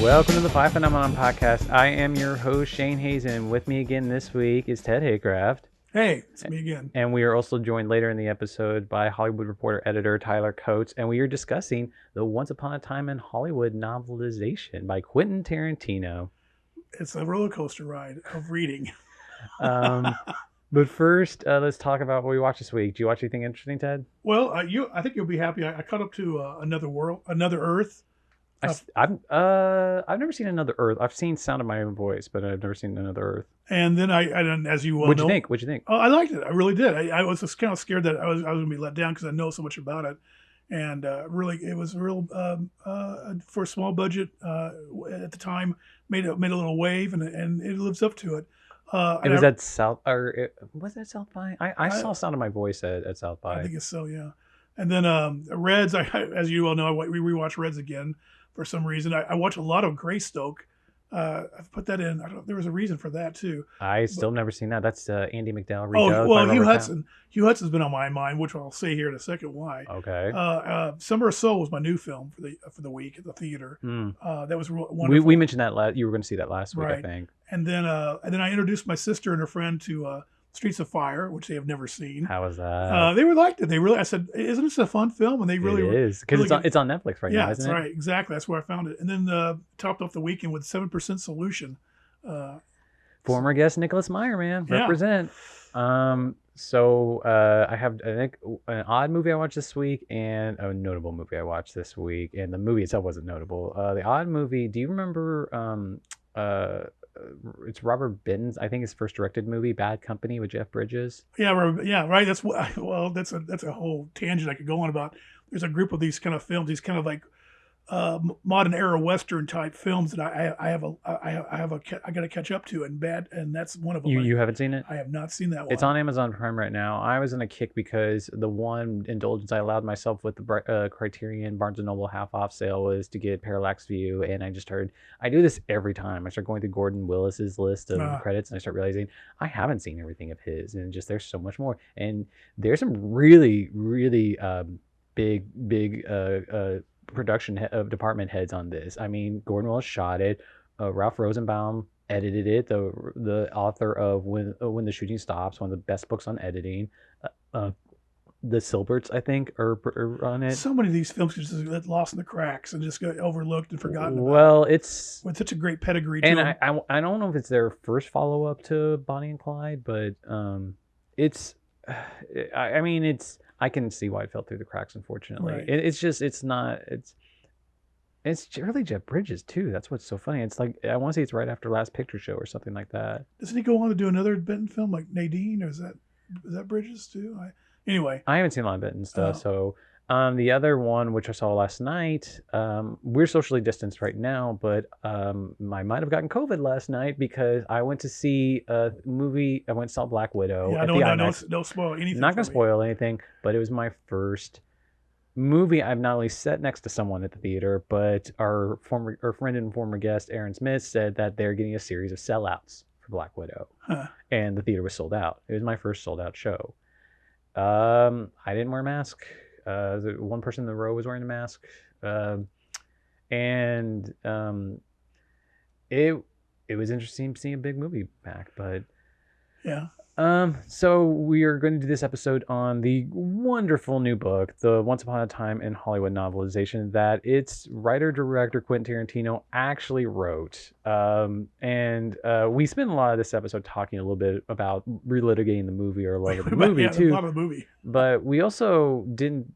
Welcome to the Five Phenomenon Podcast. I am your host, Shane Hayes, and with me again this week is Ted Haycraft. Hey, it's me again. And we are also joined later in the episode by Hollywood Reporter editor Tyler Coates, and we are discussing the Once Upon a Time in Hollywood novelization by Quentin Tarantino. It's a roller coaster ride of reading. But first, let's talk about what we watched this week. Do you watch anything interesting, Ted? Well, I think you'll be happy. I caught up to Another Earth. I've never seen Another Earth. I've seen Sound of My Own Voice, but I've never seen Another Earth. And then as you well What'd know, you think? What'd you think? Oh, I liked it. I really did. I was just kind of scared that I was going to be let down because I know so much about it. And really, it was real for a small budget at the time. Made a little wave, and it lives up to it. It was at South, or was it South by? I saw Sound of My Voice at South by. I think it's so, yeah. And then Reds, as you well know, we rewatched Reds again for some reason. I watch a lot of Greystoke. I've put that in. There was a reason for that too. I still never seen that. That's Andy McDowell. Oh well, Hugh Hudson. Hugh Hudson's been on my mind, which I'll say here in a second why. Okay. Summer of Soul was my new film for the week at the theater. That was wonderful. We mentioned that you were going to see that last week, right. I think. And then I introduced my sister and her friend to Streets of Fire, which they have never seen. How was that? They liked it. I said, "Isn't this a fun film?" And they really it is because it's on Netflix right now, isn't it? Yeah, that's right. Exactly. That's where I found it. And then topped off the weekend with 7% Solution. Former guest Nicholas Meyer, man, represent. So I think an odd movie I watched this week and a notable movie I watched this week, and the movie itself wasn't notable. The odd movie. Do you remember? It's Robert Benton's, I think, his first directed movie, Bad Company with Jeff Bridges. Yeah, right. That's a whole tangent I could go on about. There's a group of these kind of films, these kind of like modern era Western type films that I got to catch up to, and that's one of them. You haven't seen it? I have not seen that one. It's on Amazon Prime right now. I was in a kick because the one indulgence I allowed myself with the Criterion Barnes & Noble half-off sale was to get Parallax View, and I do this every time. I start going through Gordon Willis's list of credits, and I start realizing I haven't seen everything of his, and just there's so much more. And there's some really, really big production department heads on this. I mean, Gordon Willis shot it. Ralph Rosenbaum edited it. The author of When the Shooting Stops, one of the best books on editing. The Silberts, I think, are on it. So many of these films just get lost in the cracks and just get overlooked and forgotten about. Well, it's with such a great pedigree. And I don't know if it's their first follow up to Bonnie and Clyde, but it's. I mean, I can see why it fell through the cracks, unfortunately. Right. It's really Jeff Bridges, too. That's what's so funny. It's like, I want to say it's right after Last Picture Show or something like that. Doesn't he go on to do another Benton film like Nadine, or is that Bridges, too? Anyway. I haven't seen a lot of Benton stuff, so... the other one, which I saw last night, we're socially distanced right now, but I might have gotten COVID last night because I went to see a movie. I went and saw Black Widow. Yeah, don't spoil anything. Not going to spoil anything, but it was my first movie. I've not only sat next to someone at the theater, but our friend and former guest, Aaron Smith, said that they're getting a series of sellouts for Black Widow. And the theater was sold out. It was my first sold out show. I didn't wear a mask. The one person in the row was wearing a mask, and it was interesting seeing a big movie back. But yeah. So we are going to do this episode on the wonderful new book, the Once Upon a Time in Hollywood novelization, that its writer-director Quentin Tarantino actually wrote. And we spent a lot of this episode talking a little bit about relitigating the movie or a lot of the movie too. A lot of the movie. But we also didn't.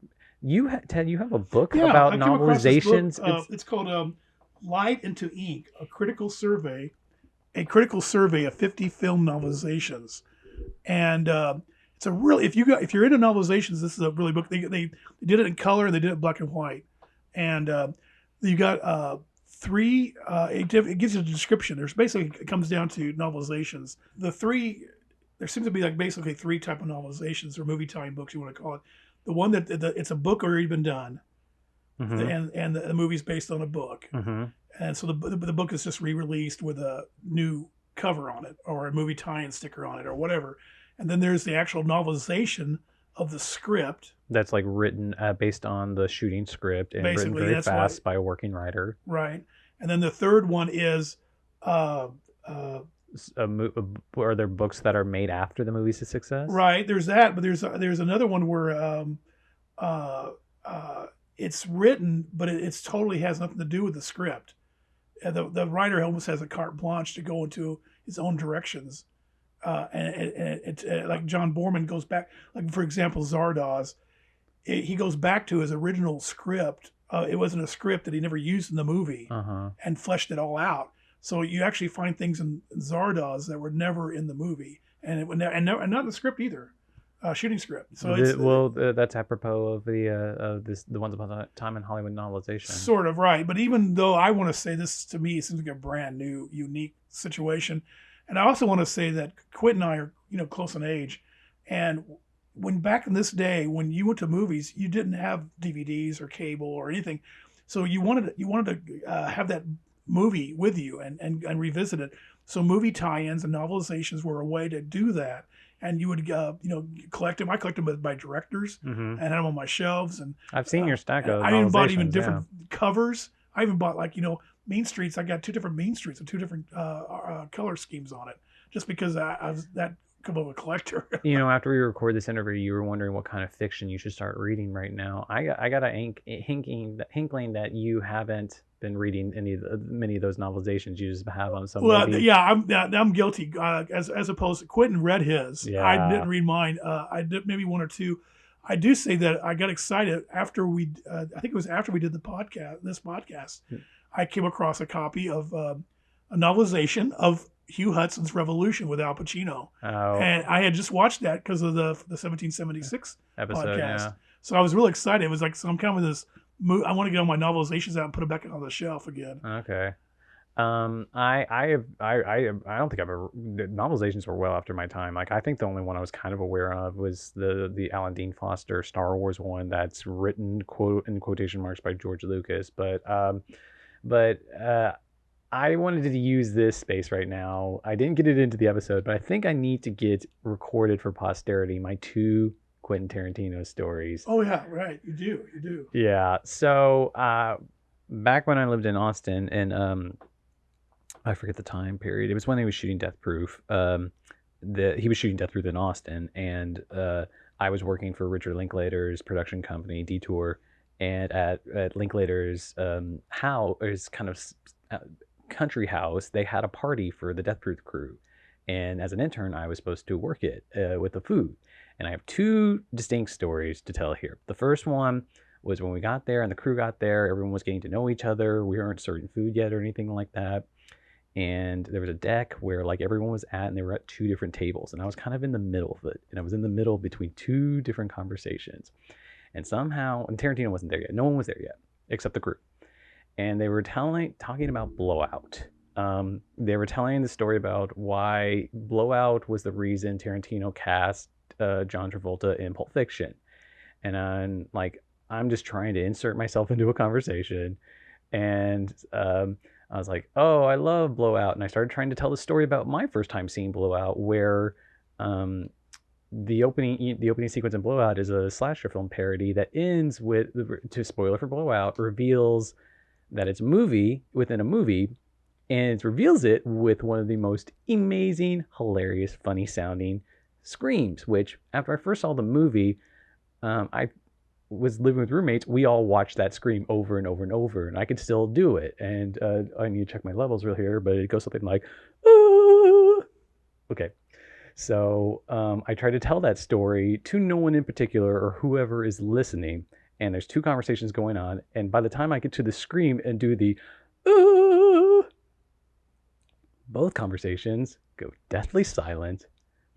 Ted, you have a book about novelizations. It's called "Light into Ink: A critical survey of 50 film novelizations." And it's a really, if you're into novelizations, this is a really book. They did it in color and they did it in black and white. And you got three. It gives you a description. There's basically, it comes down to novelizations. There seems to be like basically three type of novelizations or movie time books, you want to call it. The one that it's a book already been done, and the movie's based on a book, and so the book is just re-released with a new cover on it or a movie tie-in sticker on it or whatever. And then there's the actual novelization of the script. That's like written based on the shooting script and written very fast by a working writer. Right. And then the third one is uh, uh, Are there books that are made after the movie's a success? right. There's that, but there's another one where uh, uh, it's written, but it's totally has nothing to do with the script. The writer almost has a carte blanche to go into his own directions. Like John Borman goes back, like for example, Zardoz, he goes back to his original script. It wasn't a script that he never used in the movie, Uh-huh. and fleshed it all out. So you actually find things in Zardoz that were never in the movie, and and not in the script either, shooting script. So it's That's apropos of the Once Upon a Time in Hollywood novelization. sort of right. But even though I want to say this to me seems like a brand new, unique situation, and I also want to say that Quint and I are close in age, and when back in this day when you went to movies, you didn't have DVDs or cable or anything, so you wanted to have that movie with you and revisit it. So movie tie-ins and novelizations were a way to do that. And you would collect them. I collect them by directors Mm-hmm. and had them on my shelves. And I've seen your stack of I even bought even novelizations, different covers. I even bought Mean Streets. I got two different Mean Streets with two different color schemes on it, just because I was that come of a collector. After we record this interview, you were wondering what kind of fiction you should start reading right now. I got a hinkling that you haven't been reading many of those novelizations. You just have them. So Well, maybe, yeah, I'm guilty. As opposed to Quentin read his, I yeah. didn't read mine. I did maybe one or two. I do say that I got excited after we. I think it was after we did this podcast. I came across a copy of a novelization of Hugh Hudson's Revolution with Al Pacino, Oh, and I had just watched that because of the 1776 episode, podcast. yeah. So I was really excited. It was like some kind of this. I want to get all my novelizations out and put it back on the shelf again. Okay. I don't think I've ever the novelizations were well after my time. Like I think the only one I was kind of aware of was the Alan Dean Foster Star Wars one that's written quote in quotation marks by George Lucas. But I wanted to use this space right now. I didn't get it into the episode, but I think I need to get recorded for posterity my two Quentin Tarantino stories. Oh yeah, right. You do. Yeah. So back when I lived in Austin, and I forget the time period. It was when he was shooting Death Proof. He was shooting Death Proof in Austin, and I was working for Richard Linklater's production company, Detour, and at Linklater's his kind of country house, they had a party for the Death Proof crew, and as an intern, I was supposed to work it with the food. And I have two distinct stories to tell here. The first one was when we got there and the crew got there, everyone was getting to know each other. We weren't serving food yet or anything like that. And there was a deck where like everyone was at, and they were at two different tables. And I was kind of in the middle of it. And I was in the middle between two different conversations. And somehow, and Tarantino wasn't there yet. No one was there yet, except the crew. And they were talking about Blowout. They were telling the story about why Blowout was the reason Tarantino cast John Travolta in Pulp Fiction. And I'm just trying to insert myself into a conversation. And I was like, oh, I love Blowout. And I started trying to tell the story about my first time seeing Blowout, where the opening sequence in Blowout is a slasher film parody that ends with, to spoiler for Blowout, reveals that it's a movie within a movie, and it reveals it with one of the most amazing, hilarious, funny sounding screams, which after I first saw the movie, I was living with roommates. We all watched that scream over and over and over, and I could still do it. And I need to check my levels real here, but it goes something like, ah! Okay. So I try to tell that story to no one in particular or whoever is listening, and there's two conversations going on, and by the time I get to the scream and do the both conversations go deathly silent.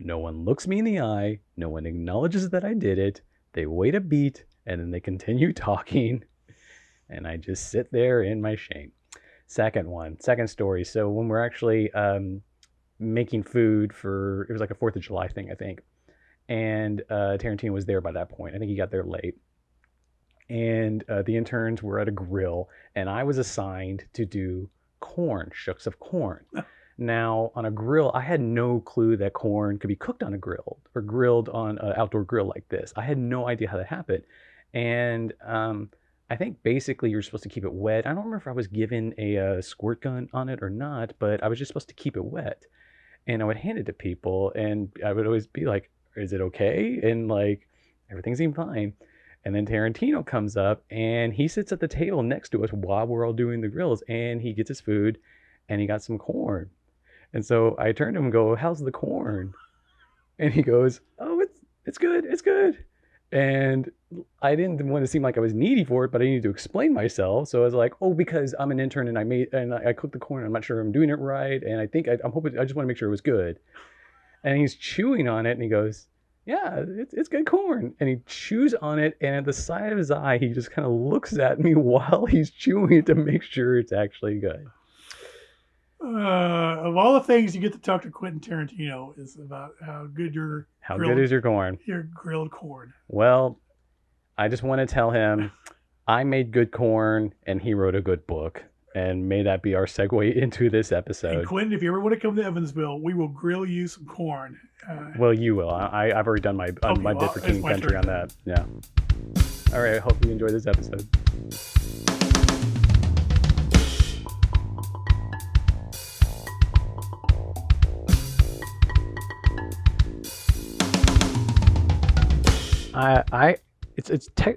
No one looks me in the eye. No one acknowledges that I did it. They wait a beat, and then they continue talking, and I just sit there in my shame. Second story. So when we're actually making food for, it was like a 4th of July thing, I think, and Tarantino was there by that point. I think he got there late. And the interns were at a grill, and I was assigned to do shooks of corn. Now, on a grill, I had no clue that corn could be cooked on a grill or grilled on an outdoor grill like this. I had no idea how that happened. And I think basically you're supposed to keep it wet. I don't remember if I was given a squirt gun on it or not, but I was just supposed to keep it wet. And I would hand it to people, and I would always be like, "Is it okay?" And like everything seemed fine. And then Tarantino comes up, and he sits at the table next to us while we're all doing the grills, and he gets his food, and he got some corn. And so I turned to him and go, "How's the corn?" And he goes, "Oh, it's good, it's good." And I didn't want to seem like I was needy for it, but I needed to explain myself. So I was like, "Oh, because I'm an intern and I cooked the corn. I'm not sure I'm doing it right, and I think I'm hoping I just want to make sure it was good." And he's chewing on it, and he goes, "Yeah, it's good corn." And he chews on it, and at the side of his eye, he just kind of looks at me while he's chewing it to make sure it's actually good. Of all the things you get to talk to Quentin Tarantino is about how good good is your corn? Your grilled corn. Well, I just want to tell him I made good corn and he wrote a good book. And may that be our segue into this episode. And Quentin, if you ever want to come to Evansville, we will grill you some corn. Well, you will. I've already done my bit for King Country on that. Yeah. All right. I hope you enjoy this episode.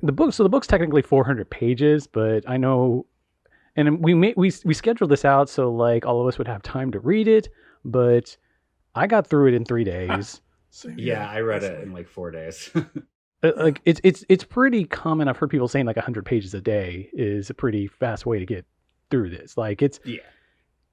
The book. So the book's technically 400 pages, but I know, and we scheduled this out so like all of us would have time to read it. But I got through it in 3 days. Yeah, I read it in like 4 days. Like it's pretty common. I've heard people saying like 100 pages a day is a pretty fast way to get through this. Like it's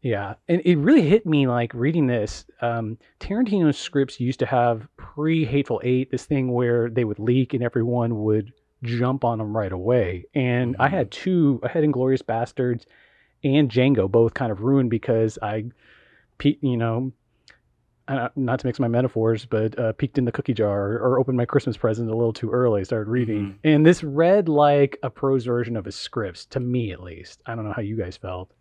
yeah, and it really hit me like reading this. Tarantino's scripts used to have pre-Hateful Eight, this thing where they would leak and everyone would jump on them right away. And I had Inglourious Bastards and Django both kind of ruined because not to mix my metaphors, but peeked in the cookie jar or opened my Christmas present a little too early, started reading. And this read like a prose version of his scripts, to me at least. I don't know how you guys felt.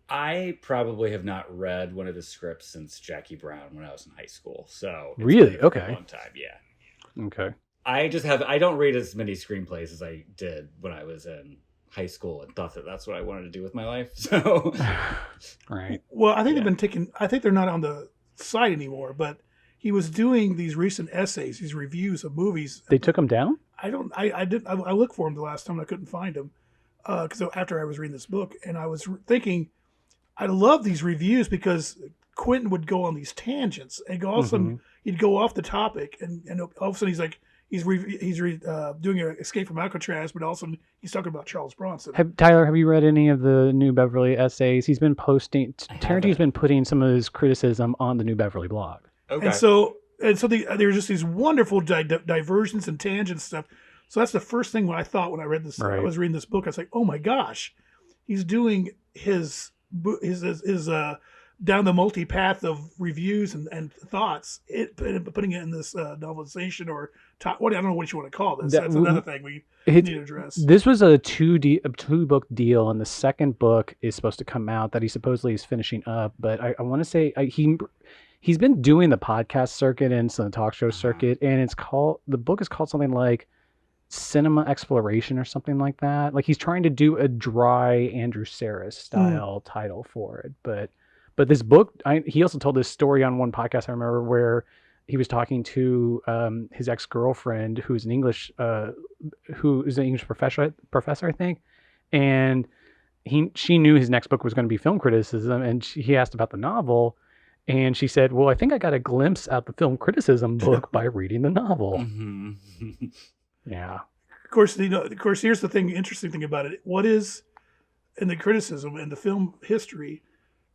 I probably have not read one of his scripts since Jackie Brown when I was in high school. So really, okay, a long time, yeah. Okay. I don't read as many screenplays as I did when I was in high school and thought that that's what I wanted to do with my life. So, right. Well, I think they've been taken. I think they're not on the site anymore. But he was doing these recent essays, these reviews of movies. They took them down? I looked for them the last time and I couldn't find them because after I was reading this book, and I was thinking, I love these reviews because Quentin would go on these tangents and go all of a sudden he'd go off the topic and all of a sudden he's like he's doing an Escape from Alcatraz, but also he's talking about Charles Bronson. Tyler, have you read any of the New Beverly essays? He's been posting. Tarantino's been putting some of his criticism on the New Beverly blog. Okay. And so there's just these wonderful diversions and tangents stuff. So that's the first thing when I thought when I read this. Right. I was reading this book. I was like, oh my gosh, he's doing his down the multi-path of reviews and thoughts, putting it in this novelization or I don't know what you want to call this. That's another thing we need to address. This was a two-book deal, and the second book is supposed to come out that he supposedly is finishing up. But I want to say he's been doing the podcast circuit and some talk show circuit, and the book is called something like Cinema Exploration or something like that. Like he's trying to do a dry Andrew Sarris style title for it, but this book, he also told this story on one podcast I remember where he was talking to his ex-girlfriend who's an English professor, I think, and she knew his next book was going to be film criticism, and he asked about the novel, and she said, "Well, I think I got a glimpse at the film criticism book by reading the novel." Mm-hmm. Yeah. Of course, here's the interesting thing about it. What is in the criticism and the film history?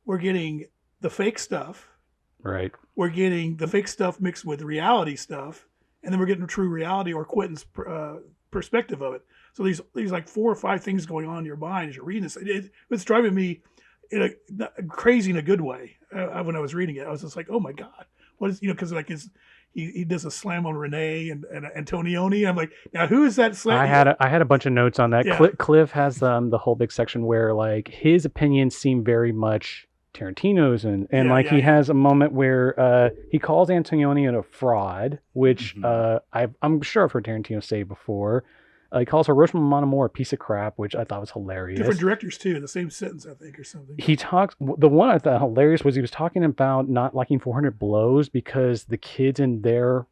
We're getting the fake stuff. Right. We're getting the fake stuff mixed with reality stuff, and then we're getting true reality or Quentin's perspective of it. So there's like 4 or 5 things going on in your mind as you're reading this. It's driving me crazy in a good way. When I was reading it, I was just like, oh my God, what is because like he does a slam on Renee and Antonioni. I'm like, now who is that slam? I had a bunch of notes on that. Yeah. Cliff has the whole big section where like his opinions seem very much Tarantino's and he has a moment where he calls Antonioni a fraud, which I'm sure I've heard Tarantino say before. He calls Hiroshima Mon Amour a piece of crap, which I thought was hilarious. Different directors too, in the same sentence, I think, or something. He talks. The one I thought hilarious was he was talking about not liking 400 Blows because the kids in there.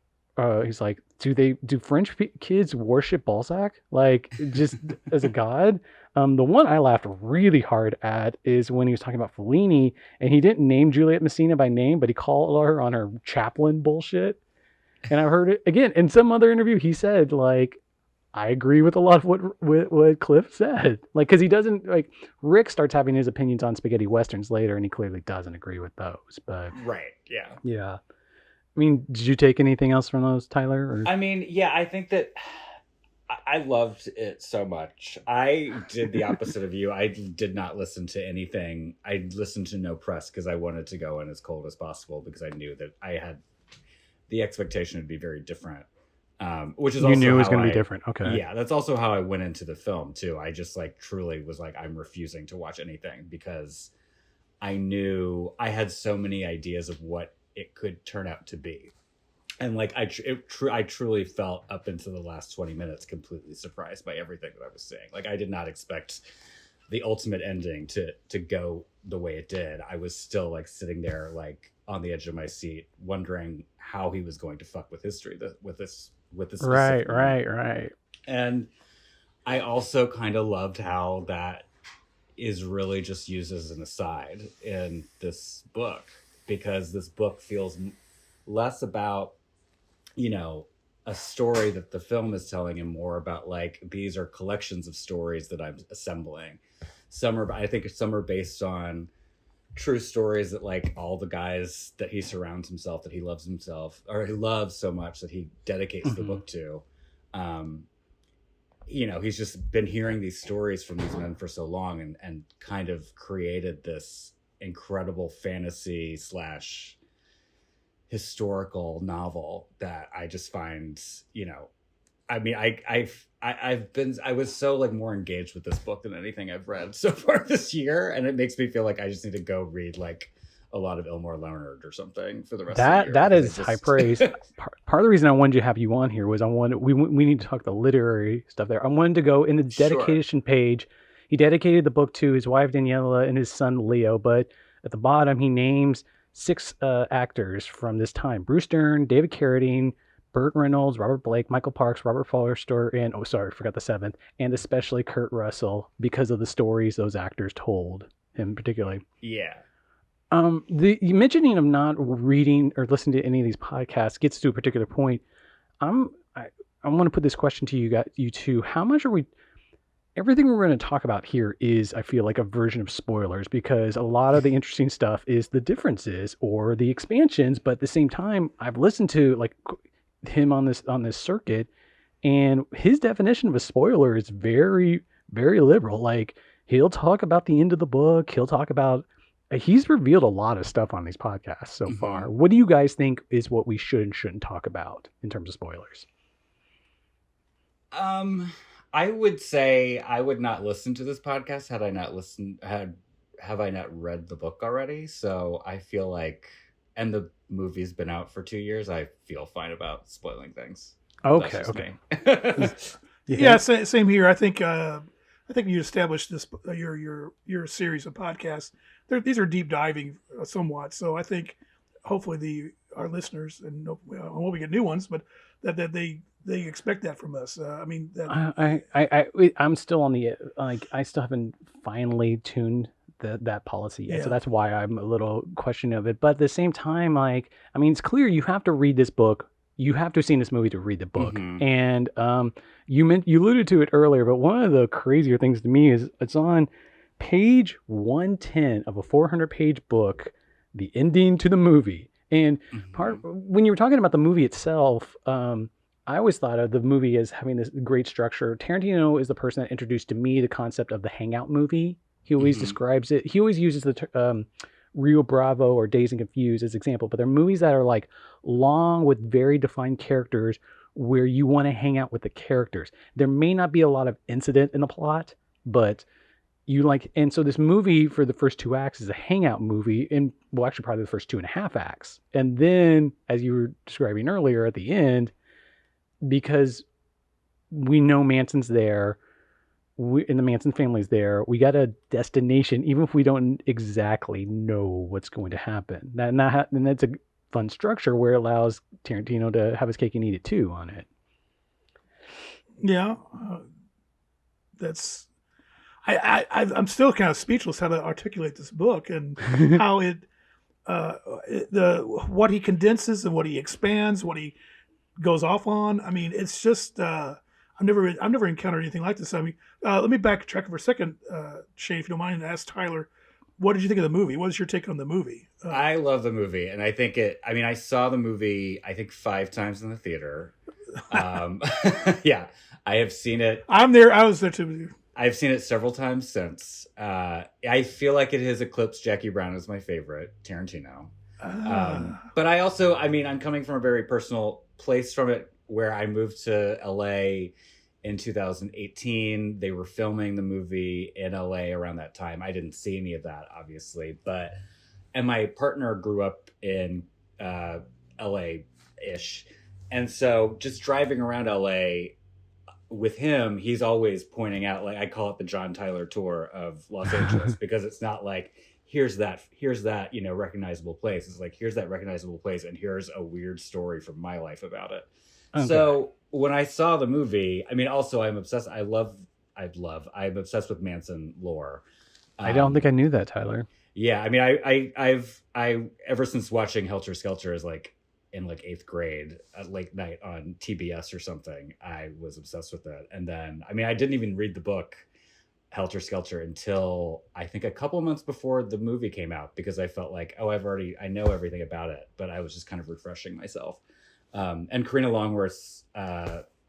He's like, do French kids worship Balzac like just as a god? The one I laughed really hard at is when he was talking about Fellini, and he didn't name Juliet Messina by name, but he called her on her Chaplin bullshit. And I heard it again in some other interview. He said like, I agree with a lot of what Cliff said. Like, because he doesn't like Rick starts having his opinions on spaghetti westerns later, and he clearly doesn't agree with those. But Right. Yeah. yeah. I mean, did you take anything else from those, Tyler? Or? I mean, yeah, I think that I loved it so much. I did the opposite of you. I did not listen to anything. I listened to no press because I wanted to go in as cold as possible because I knew that I had the expectation would be very different. Which is you also knew it was how going to be different. Okay. Yeah, that's also how I went into the film too. I just like truly was like, I'm refusing to watch anything because I knew I had so many ideas of what it could turn out to be. And like I truly felt up into the last 20 minutes completely surprised by everything that I was seeing. Like I did not expect the ultimate ending to go the way it did. I was still like sitting there like on the edge of my seat wondering how he was going to fuck with history with this Right. And I also kind of loved how that is really just used as an aside in this book, because this book feels less about, you know, a story that the film is telling and more about like, these are collections of stories that I'm assembling. I think some are based on true stories that like all the guys that he surrounds himself, that he loves or he loves so much that he dedicates the book to. You know, he's just been hearing these stories from these men for so long and kind of created this incredible fantasy / historical novel that I just find, you know, I mean, I was so like more engaged with this book than anything I've read so far this year. And it makes me feel like I just need to go read like a lot of Elmore Leonard or something for the rest of the year. That is high praise. Part of the reason I wanted to have you on here was we need to talk the literary stuff there. I wanted to go in the dedication page. He dedicated the book to his wife Daniela and his son Leo, but at the bottom he names 6 actors from this time: Bruce Dern, David Carradine, Burt Reynolds, Robert Blake, Michael Parks, Robert Forster, and forgot the 7th, and especially Kurt Russell, because of the stories those actors told him particularly. Yeah. The mentioning of not reading or listening to any of these podcasts gets to a particular point. I want to put this question to you two. How much are we? Everything we're going to talk about here is, I feel like, a version of spoilers, because a lot of the interesting stuff is the differences or the expansions. But at the same time, I've listened to like him on this circuit, and his definition of a spoiler is very, very liberal. Like, he'll talk about the end of the book. He'll talk about. He's revealed a lot of stuff on these podcasts so far. What do you guys think is what we should and shouldn't talk about in terms of spoilers? I would say I would not listen to this podcast had I not have I not read the book already. So I feel like, and the movie's been out for 2 years, I feel fine about spoiling things. Okay. Yeah, same here. I think you established this your series of podcasts. These are deep diving somewhat. So I think hopefully our listeners, and I hope we get new ones, but that they expect that from us. I'm still on the I still haven't finally tuned that policy yet. Yeah. So that's why I'm a little questioning of it. But at the same time, it's clear you have to read this book. You have to have seen this movie to read the book. And you alluded to it earlier, but one of the crazier things to me is it's on page 110 of a 400-page book, the ending to the movie. And when you were talking about the movie itself, I always thought of the movie as having this great structure. Tarantino is the person that introduced to me the concept of the hangout movie. He always describes it. He always uses the Rio Bravo or Dazed and Confused as example, but they're movies that are like long with very defined characters where you want to hang out with the characters. There may not be a lot of incident in the plot, but you like, and so this movie for the first 2 acts is a hangout movie, and well, actually probably the first 2.5 acts. And then, as you were describing earlier at the end, because we know Manson's there. And the Manson family's there. We got a destination, even if we don't exactly know what's going to happen. And that's a fun structure where it allows Tarantino to have his cake and eat it too on it. Yeah, that's. I'm still kind of speechless how to articulate this book and how what he condenses and what he expands, what he goes off on. I mean, it's just I've never encountered anything like this. I mean, let me backtrack for a second, Shane, if you don't mind, and ask Tyler, what did you think of the movie? What is your take on the movie? I love the movie, and I think it. I mean, I saw the movie I think 5 times in the theater. Yeah, I have seen it. I'm there. I was there too. I've seen it several times since. I feel like it has eclipsed Jackie Brown as my favorite Tarantino. But I also, I mean, I'm coming from a very personal place from it, where I moved to LA in 2018. They were filming the movie in LA around that time. I didn't see any of that, obviously, and my partner grew up in LA-ish. And so just driving around LA with him, he's always pointing out, like, I call it the John Tyler tour of Los Angeles, because it's not like, here's that, recognizable place. It's like, here's that recognizable place, and here's a weird story from my life about it. Okay. So when I saw the movie, I mean, also I'm obsessed. I'm obsessed with Manson lore. I don't think I knew that, Tyler. Yeah. I mean, I've ever since watching Helter Skelter as like in like 8th grade at late night on TBS or something, I was obsessed with it. And then, I mean, I didn't even read the book Helter Skelter until I think a couple of months before the movie came out, because I felt like, oh, I know everything about it, but I was just kind of refreshing myself. And Karina Longworth's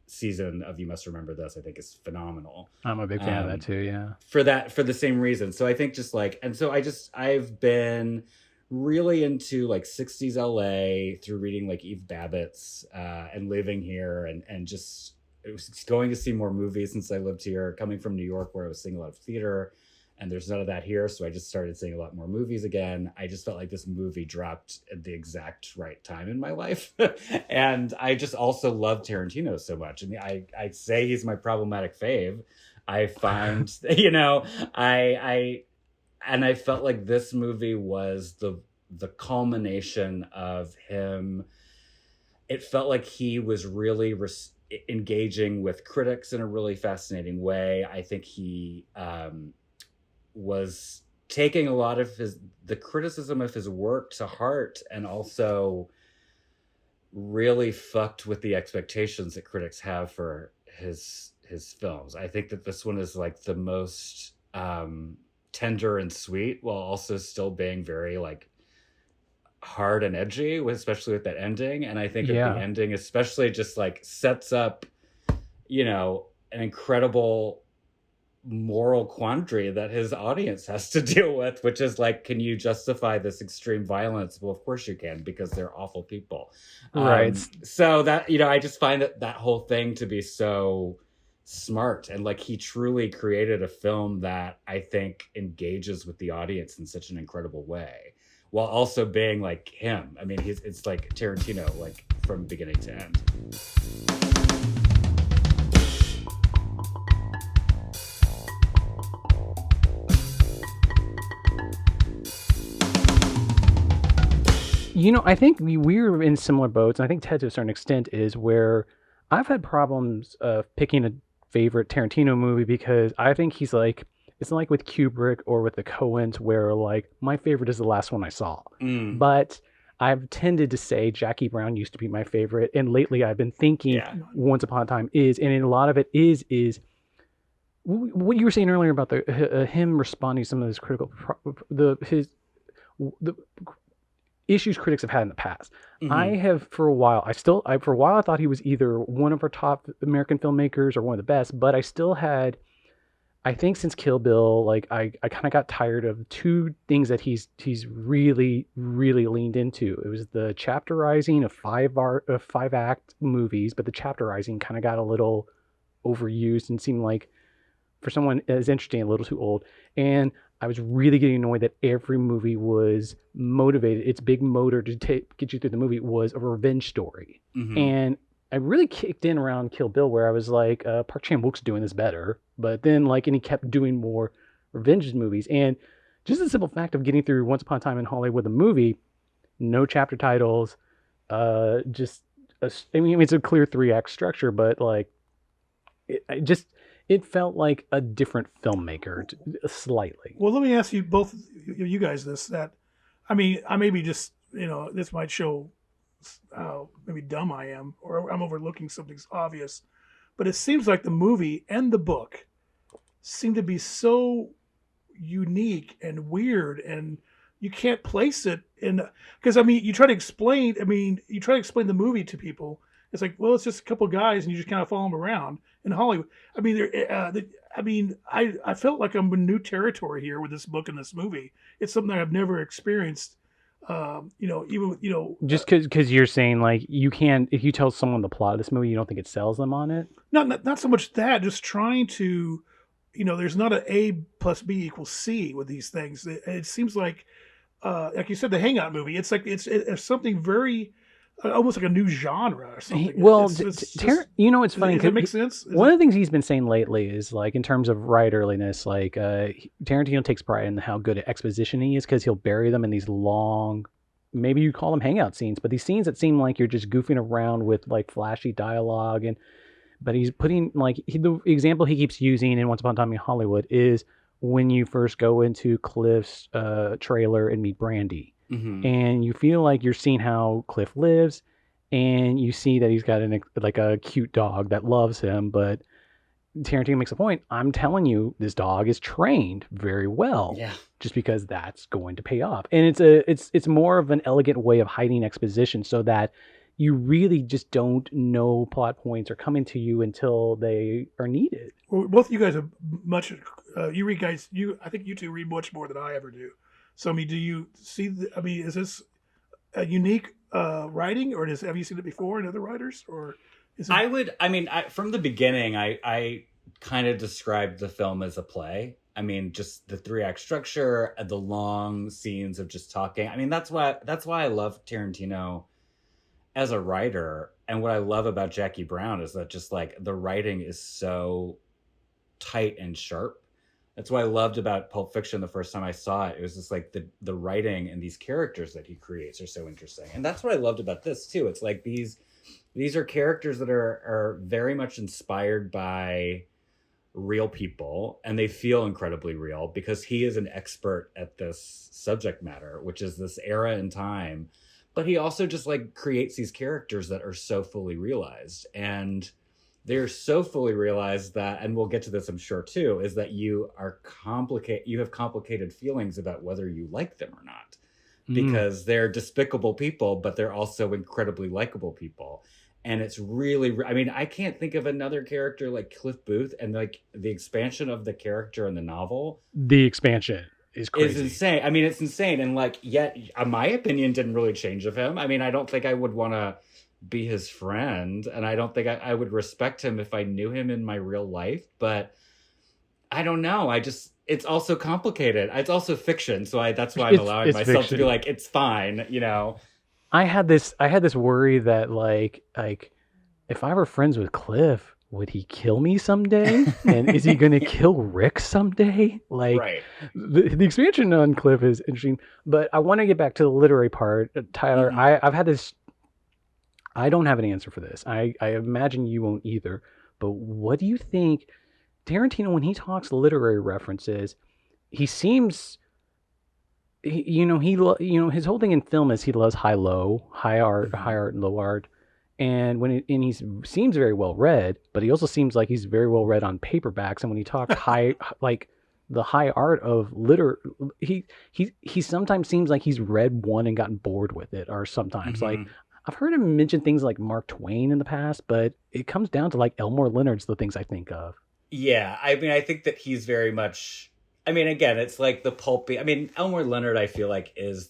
season of You Must Remember This, I think, is phenomenal. I'm a big fan of that too. Yeah. For the same reason. So I think just like, and so I've been really into like 60s LA through reading like Eve Babbitt's and living here and just it was going to see more movies since I lived here, coming from New York where I was seeing a lot of theater, and there's none of that here. So I just started seeing a lot more movies again. I just felt like this movie dropped at the exact right time in my life. And I just also love Tarantino so much. I mean, I say he's my problematic fave. I find, I felt like this movie was the culmination of him. It felt like he was really engaging with critics in a really fascinating way. I think he was taking a lot of the criticism of his work to heart, and also really fucked with the expectations that critics have for his films. I think that this one is like the most tender and sweet, while also still being very like hard and edgy, especially with that ending. And I think that the ending especially just like sets up, an incredible moral quandary that his audience has to deal with, which is like, can you justify this extreme violence? Well, of course you can, because they're awful people. Right. So that, I just find that whole thing to be so smart, and like he truly created a film that I think engages with the audience in such an incredible way, while also being like him. I mean, it's like Tarantino, like from beginning to end. I think we're in similar boats. And I think Ted, to a certain extent, is where I've had problems picking a favorite Tarantino movie, because I think he's like, it's like with Kubrick or with the Coens, where like my favorite is the last one I saw. But I've tended to say Jackie Brown used to be my favorite, and lately I've been thinking Once Upon a Time is, and a lot of it is what you were saying earlier about the him responding to some of his critical the issues critics have had in the past. I have for a while I thought he was either one of our top American filmmakers or one of the best, but I still had, I think since Kill Bill, like I kind of got tired of two things that he's really, really leaned into. It was the chapterizing of 5-act movies, but the chapterizing kind of got a little overused and seemed like, for someone as interesting, a little too old. And I was really getting annoyed that every movie was motivated. Its big motor to get you through the movie was a revenge story. And I really kicked in around Kill Bill, where I was like, Park Chan Wook's doing this better, but then and he kept doing more revenge movies, and just the simple fact of getting through Once Upon a Time in Hollywood, the movie, no chapter titles, just I mean it's a clear 3 act structure, but like I just it felt like a different filmmaker slightly. Well, let me ask you both, you guys, this that, I mean, I maybe just this might show how maybe dumb I am, or I'm overlooking something obvious, but it seems like the movie and the book seem to be so unique and weird, and you can't place it in, because I mean, you try to explain the movie to people. It's like, well, it's just a couple guys, and you just kind of follow them around in Hollywood. I mean, I felt like I'm in new territory here with this book and this movie. It's something I've never experienced. Even Just because you're saying like you can't, if you tell someone the plot of this movie, you don't think it sells them on it. not so much that, just trying to, there's not an A plus B equals C with these things. It seems like you said, the Hangout movie. It's like it's something very almost like a new genre or something. Well, it's it's funny. Does it make sense? One of the things he's been saying lately is like in terms of writerliness, like Tarantino takes pride in how good at exposition he is, because he'll bury them in these long, maybe you call them hangout scenes, but these scenes that seem like you're just goofing around with like flashy dialogue, but he's putting the example he keeps using in Once Upon a Time in Hollywood is when you first go into Cliff's trailer and meet Brandy. Mm-hmm. And you feel like you're seeing how Cliff lives, and you see that he's got a cute dog that loves him, but Tarantino makes a point. I'm telling you, this dog is trained very well. Yeah. Just because that's going to pay off. And it's more of an elegant way of hiding exposition so that you really just don't know plot points are coming to you until they are needed. Well, both of you guys are much. You read, guys. I think you two read much more than I ever do. So, I mean, do you see? Is this a unique writing, or have you seen it before in other writers, or is it? From the beginning, I kind of described the film as a play. I mean, just the 3 act structure, the long scenes of just talking. I mean, that's why I love Tarantino as a writer. And what I love about Jackie Brown is that just like the writing is so tight and sharp. That's what I loved about Pulp Fiction the first time I saw it. It was just like the writing and these characters that he creates are so interesting. And that's what I loved about this too. It's like these are characters that are very much inspired by real people, and they feel incredibly real because he is an expert at this subject matter, which is this era and time. But he also just like creates these characters that are so fully realized, and they're so fully realized that, and we'll get to this I'm sure too, is that you have complicated feelings about whether you like them or not, because they're despicable people, but they're also incredibly likable people. And it's really, I mean, I can't think of another character like Cliff Booth, and like the expansion of the character in the novel. The expansion is crazy. It's insane. I mean, it's insane. And like, yet my opinion didn't really change of him. I mean, I don't think I would want to be his friend, and I don't think I would respect him if I knew him in my real life, but I don't know. It's also complicated. It's also fiction. So that's why I'm allowing myself fiction to be like, it's fine, I had this worry that like if I were friends with Cliff, would he kill me someday? And is he going to kill Rick someday? Like, right. The expansion on Cliff is interesting, but I want to get back to the literary part. Tyler, I've had this. I don't have an answer for this. I imagine you won't either. But what do you think, Tarantino, when he talks literary references, he seems, his whole thing in film is he loves high art and low art. And he seems very well read, but he also seems like he's very well read on paperbacks. And when he talks like the high art of he sometimes seems like he's read one and gotten bored with it, or sometimes like I've heard him mention things like Mark Twain in the past, but it comes down to like Elmore Leonard's the things I think of. Yeah, I mean, I think that he's very much. I mean, again, it's like the pulpy. I mean, Elmore Leonard, I feel like, is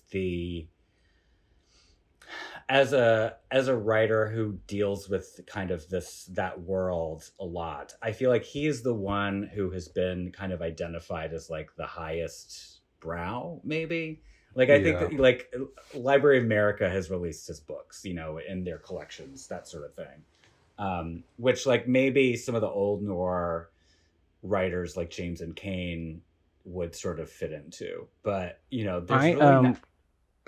as a writer who deals with kind of that world a lot. I feel like he is the one who has been kind of identified as like the highest brow, maybe. Like I think Yeah. that like Library of America has released his books, you know, in their collections, that sort of thing. Which like maybe some of the old noir writers like James and Cain would sort of fit into, but you know, there's I really not.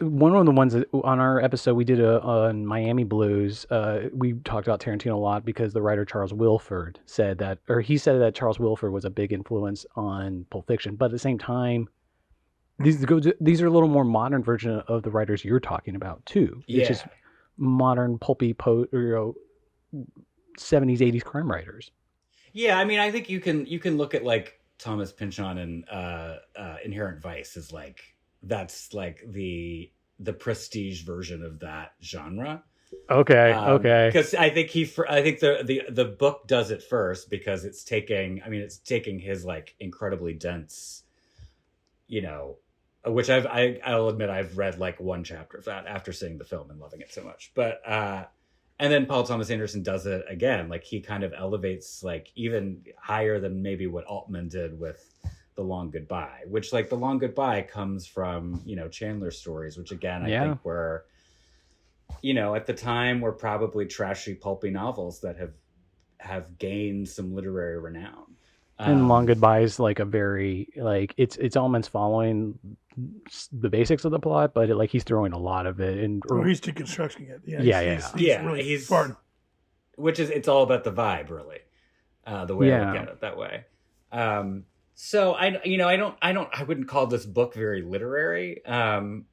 one of the ones that on our episode we did on Miami Blues, we talked about Tarantino a lot because the writer Charles Wilford said that, or he said that Charles Wilford was a big influence on Pulp Fiction. But at the same time, these are a little more modern version of the writers you're talking about too. It's Yeah, just modern pulpy 70s 80s crime writers. yeah. I mean, I think you can look at like Thomas Pynchon and Inherent Vice as like that's like the prestige version of that genre. Okay. Because I think I think the book does it first because it's taking his like incredibly dense, you know, which I'll admit I've read like one chapter of that after seeing the film and loving it so much. But and then Paul Thomas Anderson does it again. Like he kind of elevates like even higher than maybe what Altman did with The Long Goodbye, which like The Long Goodbye comes from, you know, Chandler's stories, which again, I think were, you know, at the time were probably trashy, pulpy novels that have gained some literary renown. And Long Goodbye is like a very like it's Allman's following the basics of the plot, but like he's throwing a lot of it in. Or he's deconstructing it. Yeah, Yeah. Really smart. Which is, it's all about the vibe, really. The way I look at it that way. So I wouldn't call this book very literary. And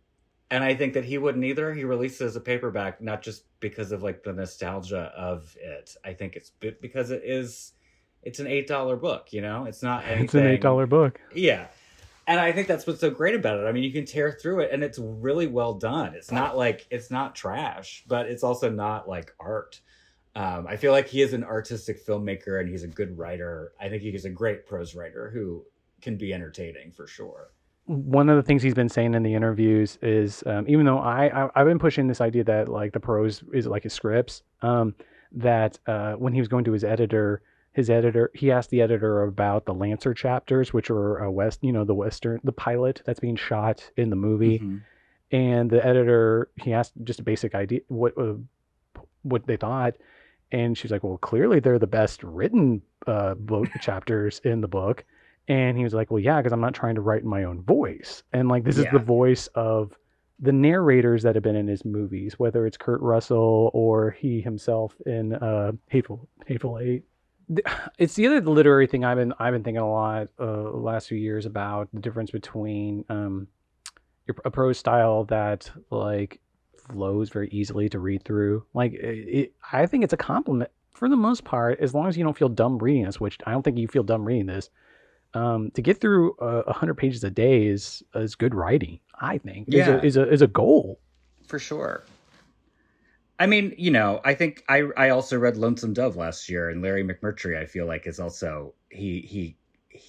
I think that he wouldn't either. He released it as a paperback, not just because of like the nostalgia of it. I think it's because it's an $8 book, you know? It's not anything. It's an $8 book. Yeah. And I think that's what's so great about it. I mean, you can tear through it and it's really well done. It's not trash, but it's also not like art. I feel like he is an artistic filmmaker and he's a good writer. I think he's a great prose writer who can be entertaining for sure. One of the things he's been saying in the interviews is, even though I've been pushing this idea that like the prose is like his scripts, that when he was going to his editor, he asked the editor about the Lancer chapters, which are the pilot that's being shot in the movie. Mm-hmm. And the editor, he asked just a basic idea, what they thought. And she's like, well, clearly they're the best written book chapters in the book. And he was like, well, yeah, because I'm not trying to write in my own voice. And like, this is the voice of the narrators that have been in his movies, whether it's Kurt Russell or he himself in Hateful Eight. It's the other literary thing I've been thinking a lot the last few years about the difference between a prose style that like flows very easily to read through. Like I think it's a compliment for the most part, as long as you don't feel dumb reading this, which I don't think you feel dumb reading this. To get through 100 pages a day is good writing, I think. Is a goal for sure. I mean, you know, I think I also read Lonesome Dove last year, and Larry McMurtry, I feel like, is also he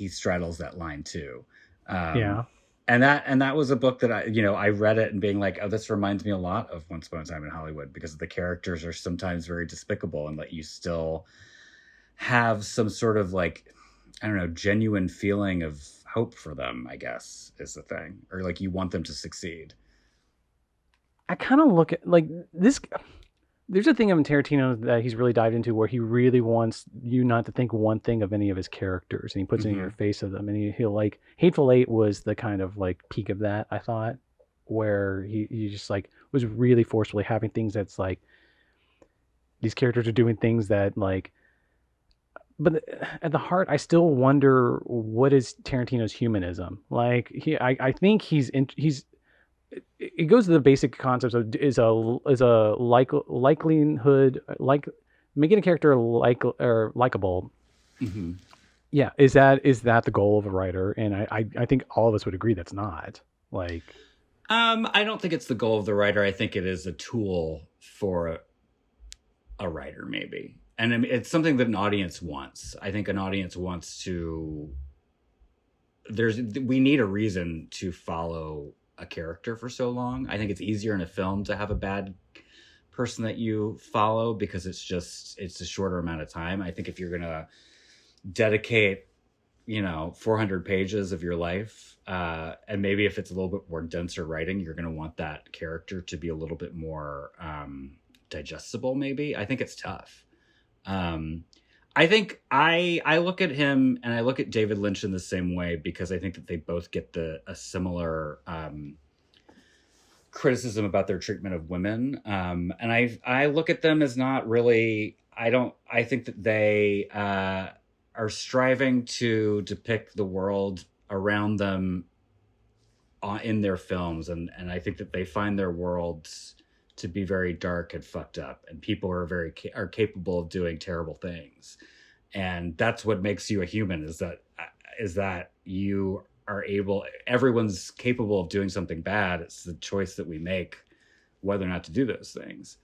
straddles that line too. And that was a book that I read it and being like, oh, this reminds me a lot of Once Upon a Time in Hollywood, because the characters are sometimes very despicable and that you still have some sort of like, I don't know, genuine feeling of hope for them, I guess, is the thing. Or like you want them to succeed. I kind of look at like this. There's a thing of Tarantino that he's really dived into where he really wants you not to think one thing of any of his characters, and he puts it in your face of them. And he'll like Hateful Eight was the kind of like peak of that, I thought, where he just like was really forcefully having things that's like these characters are doing things that like. But at the heart, I still wonder what is Tarantino's humanism. Like I think he's. It goes to the basic concepts of is a likelihood, like making a character likable. Mm-hmm. Yeah, is that the goal of a writer? And I think all of us would agree that's not. Like, I don't think it's the goal of the writer. I think it is a tool for a writer, maybe, and I mean, it's something that an audience wants. I think an audience wants to. We need a reason to follow a character for so long. I think it's easier in a film to have a bad person that you follow because it's a shorter amount of time. I think if you're going to dedicate 400 pages of your life, and maybe if it's a little bit more denser writing, you're going to want that character to be a little bit more digestible. Maybe I think it's tough. I think I look at him and I look at David Lynch in the same way, because I think that they both get a similar criticism about their treatment of women. And I look at them as not really. I think that they are striving to depict the world around them in their films, and I think that they find their worlds to be very dark and fucked up, and people are are capable of doing terrible things, and that's what makes you a human. Is that you are able. Everyone's capable of doing something bad. It's the choice that we make whether or not to do those things.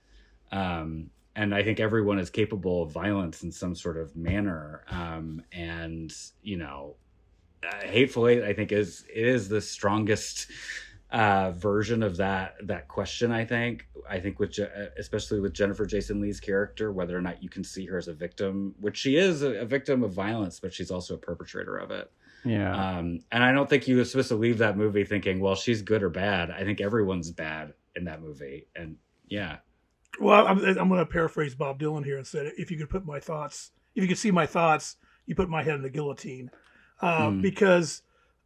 And I think everyone is capable of violence in some sort of manner. And Hateful Eight, I think, is the strongest version of that question. I think with especially with Jennifer Jason Leigh's character, whether or not you can see her as a victim, which she is a victim of violence, but she's also a perpetrator of it. Yeah. And I don't think you were supposed to leave that movie thinking, well, she's good or bad. I think everyone's bad in that movie. And yeah. Well, I'm going to paraphrase Bob Dylan here and say, if you could see my thoughts, you put my head in the guillotine. Because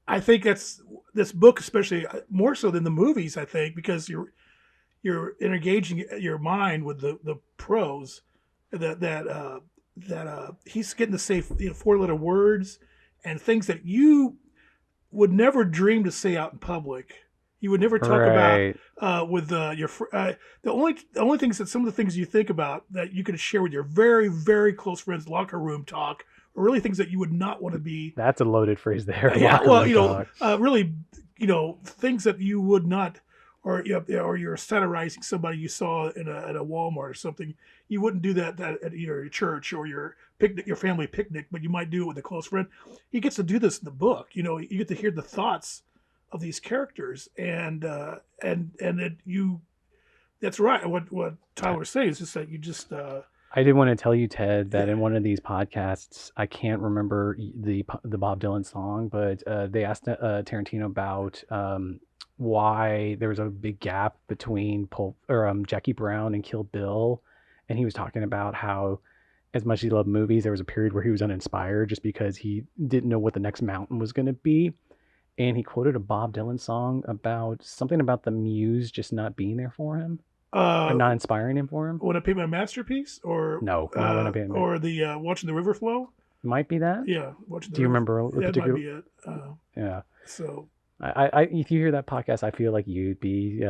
I think that's this book, especially more so than the movies, I think, because you're engaging your mind with the prose that he's getting to say 4-letter words and things that you would never dream to say out in public. You would never talk about with your the only things that some of the things you think about that you could share with your very, very close friends, locker room talk, are really things that you would not want to be. That's a loaded phrase there. Yeah, well, really, things that you would not, or you're satirizing somebody you saw at a Walmart or something. You wouldn't do that at either your church or your picnic, your family picnic, but you might do it with a close friend. He gets to do this in the book. You get to hear the thoughts of these characters, and that's right. What Tyler's saying is just that you just. I did want to tell you, Ted, that in one of these podcasts, I can't remember the Bob Dylan song, but they asked Tarantino about why there was a big gap between Jackie Brown and Kill Bill, and he was talking about how, as much as he loved movies, there was a period where he was uninspired just because he didn't know what the next mountain was going to be. And he quoted a Bob Dylan song about something about the muse just not being there for him, or not inspiring him for him. When I Paint My Masterpiece, or no, not When I Paint My or the Watching the River Flow. Might be that. Yeah, Watching the Do you River remember a particular? That might be it. Yeah. So I if you hear that podcast, I feel like you'd be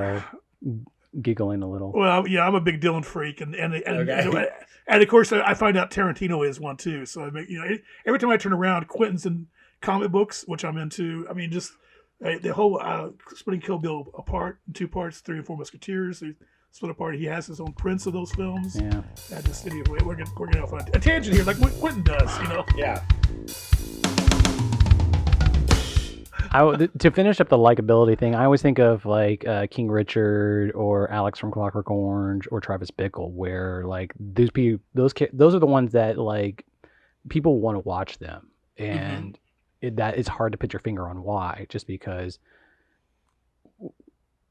giggling a little. Well, yeah, I'm a big Dylan freak, and Okay. and of course I find out Tarantino is one too. So I make every time I turn around, Quentin's in comic books, which I'm into. I mean, just the whole splitting Kill Bill apart in two parts, 3 and 4 Musketeers. They split apart. He has his own prints of those films. Yeah. Anyway, we're gonna off on a tangent here, like what Quentin does. Yeah. To finish up the likability thing, I always think of like King Richard or Alex from Clockwork Orange or Travis Bickle, where like those are the ones that like people want to watch them, and that it's hard to put your finger on why, just because.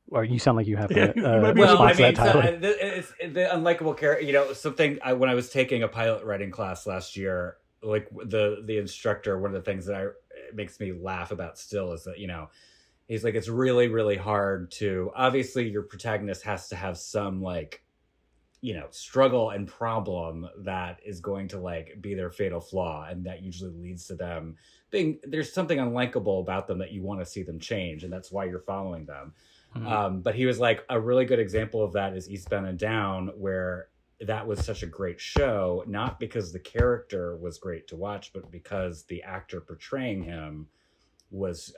Or you sound like you have a response to that, Tyler. It's the unlikable character. Something when I was taking a pilot writing class last year, like the instructor, one of the things that it makes me laugh about still is that he's like, it's really, really hard to, obviously your protagonist has to have some like struggle and problem that is going to like be their fatal flaw, and that usually leads to them there's something unlikable about them that you want to see them change, and that's why you're following them. But he was like, a really good example of that is Eastbound and Down, where that was such a great show, not because the character was great to watch, but because the actor portraying him was,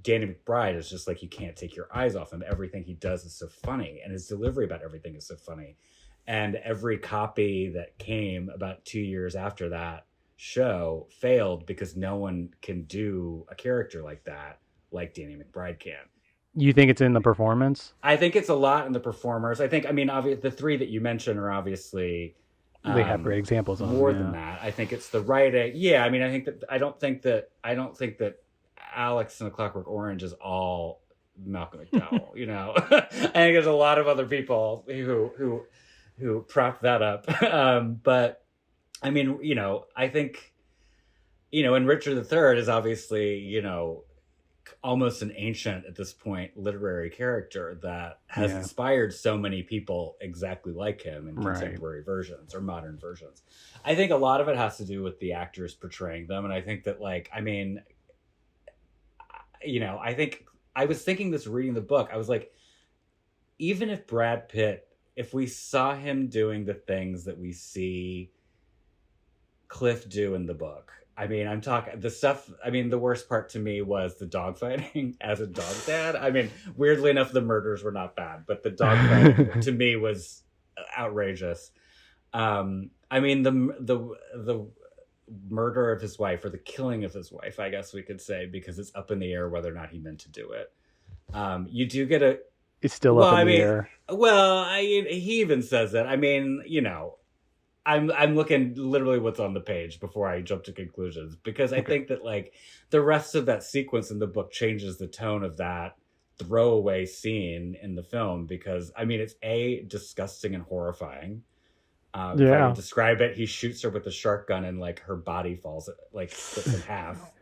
Danny McBride is just like, you can't take your eyes off him. Everything he does is so funny, and his delivery about everything is so funny. And every copy that came about 2 years after that show failed because no one can do a character like that, like Danny McBride can. You think it's in the performance? I think it's a lot in the performers. I think, obviously, the three that you mentioned are obviously They have great examples of More them, than yeah. that, I think it's the writing. Yeah, I mean, I don't think that Alex and the Clockwork Orange is all Malcolm McDowell. I think there's a lot of other people who prop that up. But I mean, I think, and Richard III is obviously, almost an ancient at this point literary character that has inspired so many people exactly like him in contemporary versions or modern versions. I think a lot of it has to do with the actors portraying them. And I think that, I think I was thinking this reading the book. I was like, even if Brad Pitt, if we saw him doing the things that we see Cliff do in the book, I mean, I'm talking the stuff. I mean, the worst part to me was the dogfighting as a dog dad. I mean, weirdly enough, the murders were not bad, but the dogfighting to me was outrageous. I mean, the murder of his wife, or the killing of his wife, I guess we could say, because it's up in the air whether or not he meant to do it. You do get a. It's still up in the air. Well, he even says that. I mean, I'm looking literally what's on the page before I jump to conclusions, because I think that the rest of that sequence in the book changes the tone of that throwaway scene in the film, because I mean, it's disgusting and horrifying. If I can describe it, he shoots her with a shark gun and her body falls, splits in half,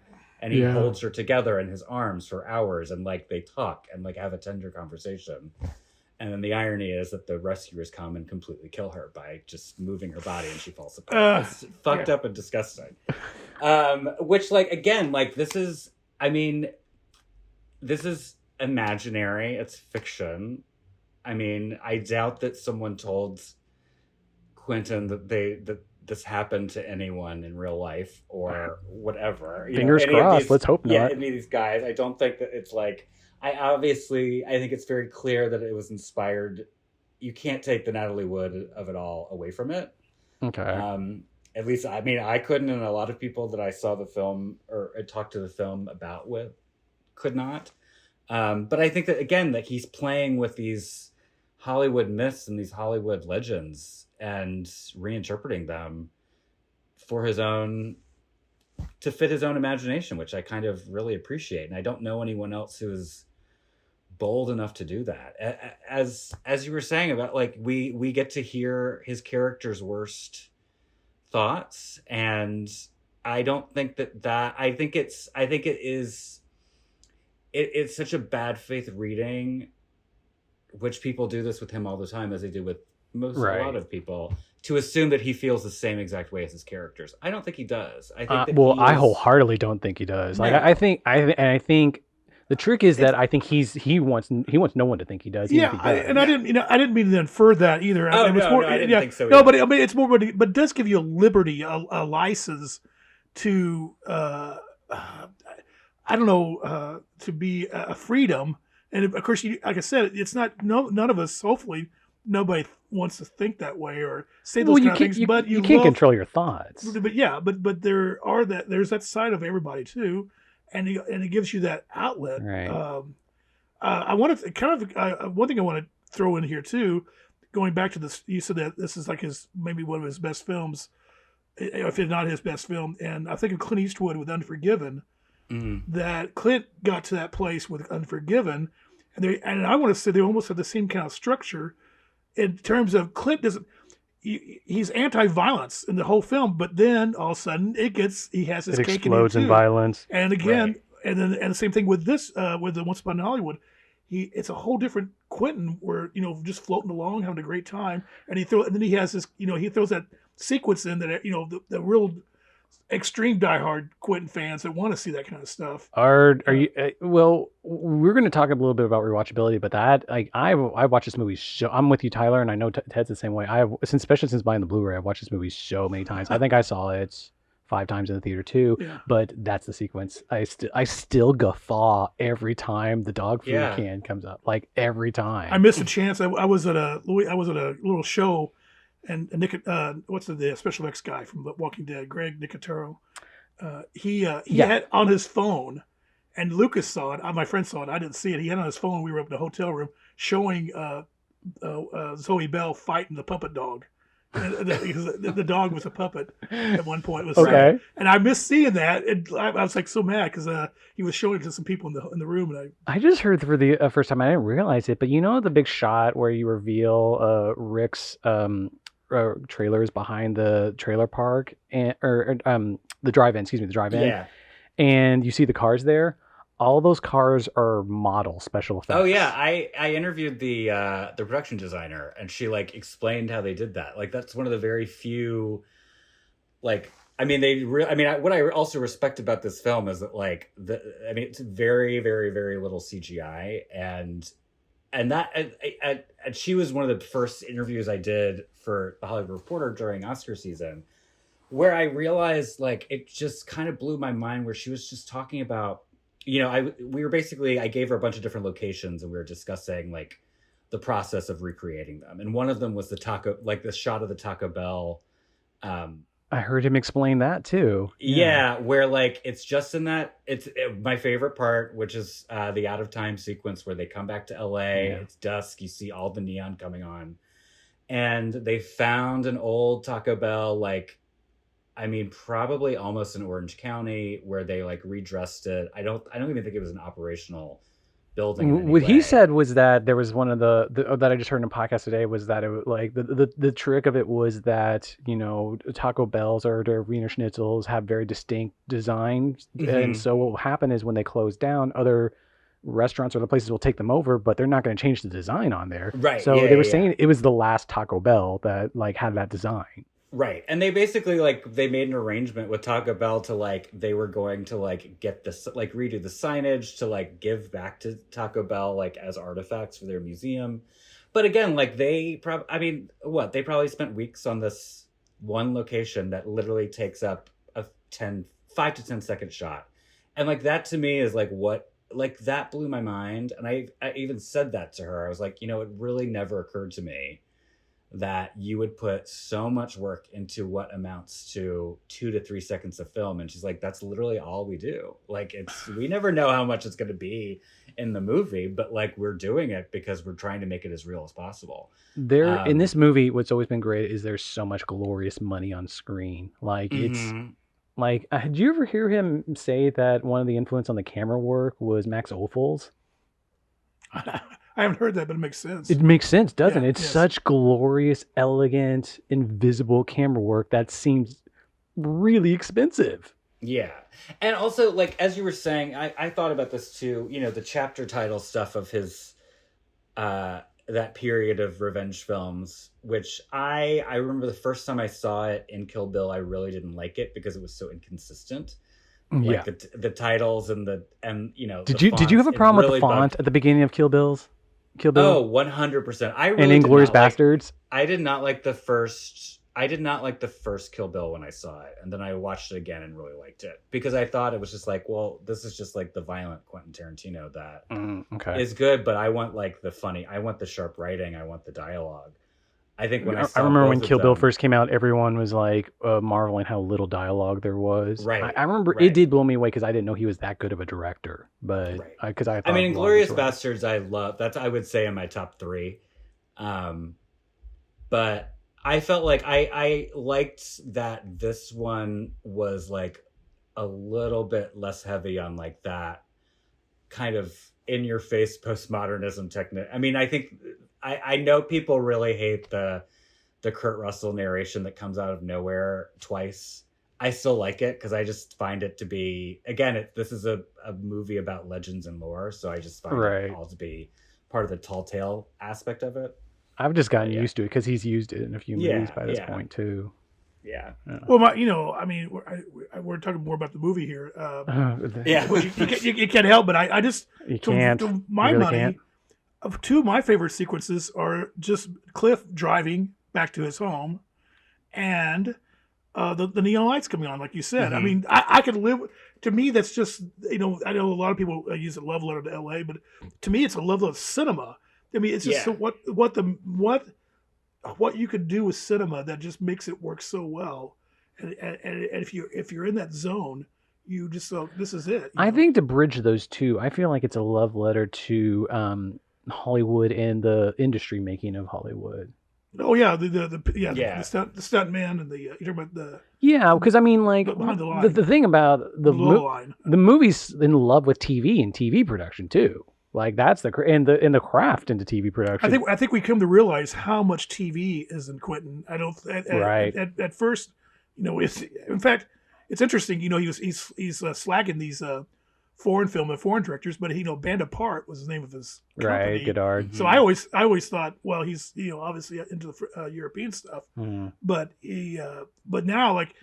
and he holds her together in his arms for hours, and they talk and have a tender conversation. And then the irony is that the rescuers come and completely kill her by just moving her body, and she falls apart. It's fucked up and disgusting. Which, again, this is imaginary. It's fiction. I mean, I doubt that someone told Quentin that this happened to anyone in real life or whatever. Fingers crossed. Let's hope not. Yeah, any of these guys. I don't think that it's I think it's very clear that it was inspired. You can't take the Natalie Wood of it all away from it. Okay. At least, I mean, I couldn't, and a lot of people that I saw the film or talked to the film about with could not. But I think that, again, that he's playing with these Hollywood myths and these Hollywood legends and reinterpreting them for to fit his own imagination, which I kind of really appreciate. And I don't know anyone else who is bold enough to do that. As you were saying about we get to hear his character's worst thoughts, and I don't think I think it's such a bad faith reading, which people do this with him all the time, as they do with a lot of people, to assume that he feels the same exact way as his characters. I don't think he does. I think I wholeheartedly don't think he does. I think the trick is that I think he wants no one to think he does. Yeah, I didn't mean to infer that either. Oh, I didn't think so either. No, but I mean, it's more, but it does give you a liberty, a license to, I don't know, to be a freedom. And of course, like I said, it's not none of us. Hopefully, nobody wants to think that way or say those kind of things. But you can't control your thoughts. But there's that side of everybody too, and it gives you that outlet. Right. I want to one thing I want to throw in here too, going back to this. You said that this is maybe one of his best films, if it's not his best film. And I think of Clint Eastwood with Unforgiven. Mm-hmm. That Clint got to that place with Unforgiven, and I want to say they almost have the same kind of structure in terms of Clint doesn't. He's anti-violence in the whole film, but then all of a sudden he has his cake and eat it too. It explodes in violence, and again, and the same thing with this with the Once Upon in Hollywood. It's a whole different Quentin, where just floating along, having a great time, and then he has this he throws that sequence in that the real extreme diehard Quentin fans that want to see that kind of stuff. Are you? Well, we're going to talk a little bit about rewatchability, but I watched this movie. I'm with you, Tyler, and I know Ted's the same way. Especially since buying the Blu-ray, I've watched this movie so many times. I think I saw it 5 times in the theater too. Yeah. But that's the sequence. I still guffaw every time the dog food can comes up. Every time. I missed a chance. I was at a little show. And Nick, what's the special effects guy from The Walking Dead, Greg Nicotero? He had on his phone, and Lucas saw it. My friend saw it. I didn't see it. He had on his phone. We were up in the hotel room showing Zoe Bell fighting the puppet dog, The dog was a puppet at one point. Was Okay. and I missed seeing that. And I was like so mad because he was showing it to some people in the room, and I just heard for the first time. I didn't realize it, but you know the big shot where you reveal Rick's trailers behind the trailer park and the drive-in. Excuse me, the drive-in. Yeah. And you see the cars there. All those cars are model special effects. Oh yeah, I interviewed the production designer, and she like explained how they did that. Like that's one of the very few, like I mean what I also respect about this film is that like it's very very very little CGI, and that and she was one of the first interviews I did for the Hollywood Reporter during Oscar season, where I realized like it just kind of blew my mind, where she was just talking about, you know, I gave her a bunch of different locations, and we were discussing like the process of recreating them. And one of them was the shot of the Taco Bell. I heard him explain that too. Yeah, where like it's just in that my favorite part, which is the out of time sequence where they come back to LA. Yeah. It's dusk. You see all the neon coming on, and they found an old Taco Bell, like, I mean, probably almost in Orange County, where they like redressed it. I don't even think it was an operational building. What he said was that there was one of the that I just heard in a podcast today was that it was like the trick of it was that, you know, Taco Bells or their Wiener Schnitzels have very distinct designs, and so what will happen is when they close down, other restaurants or the places will take them over, but they're not going to change the design on there. Right. So they were saying it was the last Taco Bell that like had that design. Right. And they basically like they made an arrangement with Taco Bell to like they were going to like get this like redo the signage to like give back to Taco Bell like as artifacts for their museum. But again, like they probably spent weeks on this one location that literally takes up a 5 to 10 second shot. And like that to me is like what, like that blew my mind. And I even said that to her. I was like, you know, it really never occurred to me that you would put so much work into what amounts to 2 to 3 seconds of film. And she's like, that's literally all we do. Like we never know how much it's going to be in the movie, but like we're doing it because we're trying to make it as real as possible. In this movie, what's always been great is there's so much glorious money on screen. Like it's like, did you ever hear him say that one of the influence on the camera work was Max Ophuls? I haven't heard that, but it makes sense. It makes sense, doesn't it? It's such glorious, elegant, invisible camera work that seems really expensive. Yeah. And also, like, as you were saying, I thought about this too, you know, the chapter title stuff of his, that period of revenge films, which I remember the first time I saw it in Kill Bill, I really didn't like it because it was so inconsistent. Like the titles and you know, did you have a problem with the font at the beginning of Kill Bill? Oh, 100%. I really and Inglourious Bastards. I did not like the first Kill Bill when I saw it, and then I watched it again and really liked it because I thought it was just like, well, this is just like the violent Quentin Tarantino that is good, but I want like the funny, I want the sharp writing, I want the dialogue. I think when I remember when Kill Bill first came out, everyone was like marveling how little dialogue there was. Right. I remember it did blow me away because I didn't know he was that good of a director. But because I mean, Inglourious Bastards, I love. That's I would say in my top 3. But I felt like I liked that this one was like a little bit less heavy on like that kind of in your face postmodernism technique. I mean, I think. I know people really hate the Kurt Russell narration that comes out of nowhere twice. I still like it because I just find it to be, again, this is a movie about legends and lore, so I just find it all to be part of the tall tale aspect of it. I've just gotten used to it because he's used it in a few movies by this point too. Yeah. Well, we're talking more about the movie here. You can't help, but I just you can't. To my really money. Can't. Two of my favorite sequences are just Cliff driving back to his home and the neon lights coming on, like you said. I mean, I could live. To me, that's just, you know, I know a lot of people use a love letter to LA, but to me, it's a love letter to cinema. I mean, it's just what you could do with cinema that just makes it work so well. And if you're in that zone, you just this is it. I think to bridge those two, I feel like it's a love letter to Hollywood and the industry making of Hollywood. Oh yeah, the Yeah. stunt man and the you talking about the Yeah, because I mean, like behind the line, the thing about below the line. the movie's in love with TV and TV production too. Like that's and the craft into TV production. I think we come to realize how much TV is in Quentin. I don't Right. at first, it's in fact it's interesting. He's slacking these foreign film and foreign directors, but Band Apart was the name of his company. Right, Godard. So I always thought, well, he's obviously into the European stuff, but but now like.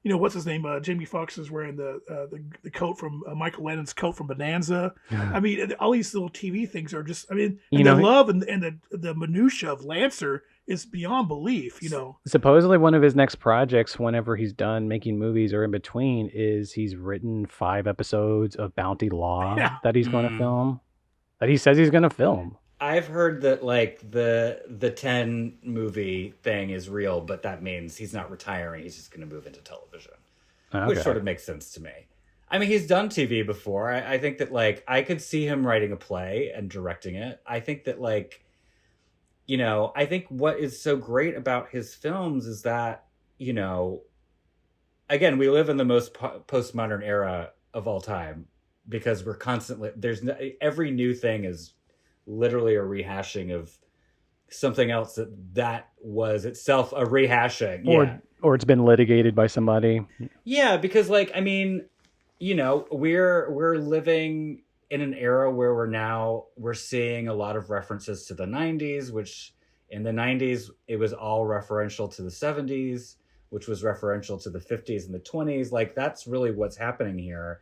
What's his name? Jamie Foxx is wearing the coat from Michael Lannon's coat from Bonanza. I mean, all these little TV things are just. I mean, and the love and the minutia of Lancer is beyond belief. Supposedly, one of his next projects, whenever he's done making movies or in between, is he's written 5 episodes of Bounty Law that he's going to film. That he says he's going to film. I've heard that like the 10 movie thing is real, but that means he's not retiring. He's just going to move into television, which sort of makes sense to me. I mean, he's done TV before. I think that like I could see him writing a play and directing it. I think that like, I think what is so great about his films is that, again, we live in the most postmodern era of all time because we're constantly every new thing is literally a rehashing of something else that was itself a rehashing, or it's been litigated by somebody. Yeah, because like I mean, we're living in an era where we're seeing a lot of references to the 90s, which in the 90s it was all referential to the 70s, which was referential to the 50s and the 20s. Like that's really what's happening here.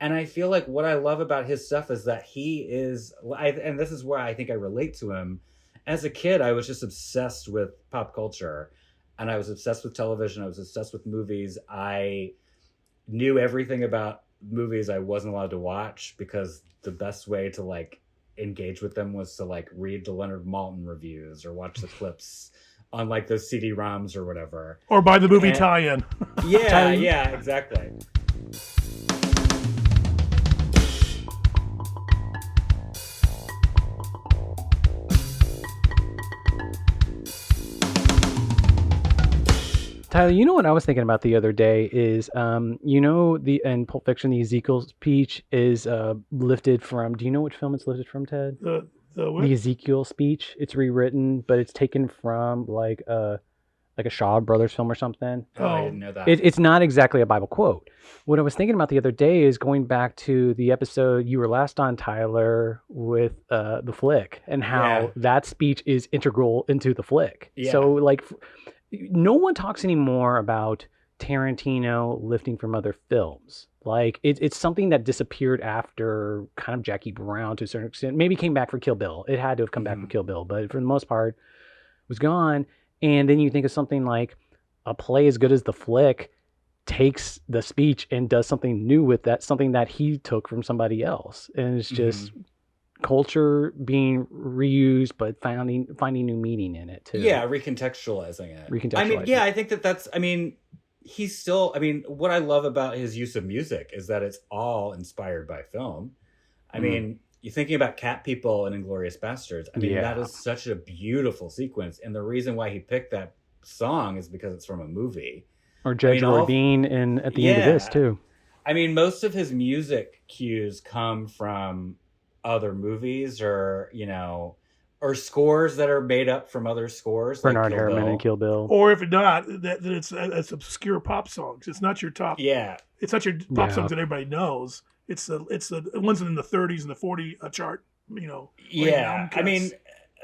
And I feel like what I love about his stuff is that and this is where I think I relate to him. As a kid, I was just obsessed with pop culture and I was obsessed with television. I was obsessed with movies. I knew everything about movies I wasn't allowed to watch because the best way to like engage with them was to like read the Leonard Maltin reviews or watch the clips on like those CD-ROMs or whatever. Or buy the movie tie-in. Yeah, exactly. Tyler, you know what I was thinking about the other day is, in Pulp Fiction, the Ezekiel speech is lifted from. Do you know which film it's lifted from, Ted? The Ezekiel speech. It's rewritten, but it's taken from like a Shaw Brothers film or something. Oh, I didn't know that. It's not exactly a Bible quote. What I was thinking about the other day is going back to the episode you were last on, Tyler, with the flick, and how that speech is integral into the flick. Yeah. So like. No one talks anymore about Tarantino lifting from other films. Like it's something that disappeared after kind of Jackie Brown to a certain extent. Maybe came back for Kill Bill. It had to have come back for Kill Bill, but for the most part, was gone. And then you think of something like a play as good as The Flick takes the speech and does something new with that, something that he took from somebody else, and it's just. Culture being reused, but finding new meaning in it too. Yeah, recontextualizing it. I mean, I think that's. I mean, he's still. I mean, what I love about his use of music is that it's all inspired by film. I mean, you're thinking about Cat People and Inglourious Bastards. I mean, that is such a beautiful sequence, and the reason why he picked that song is because it's from a movie. Or Judge Rodin at the end of this too. I mean, most of his music cues come from other movies or scores that are made up from other scores. Bernard like Herrmann and Kill Bill. Or if not, that it's obscure pop songs. It's not your top. Yeah. It's not your pop songs that everybody knows. It's the ones in the 30s and the 40 chart, Yeah. I mean,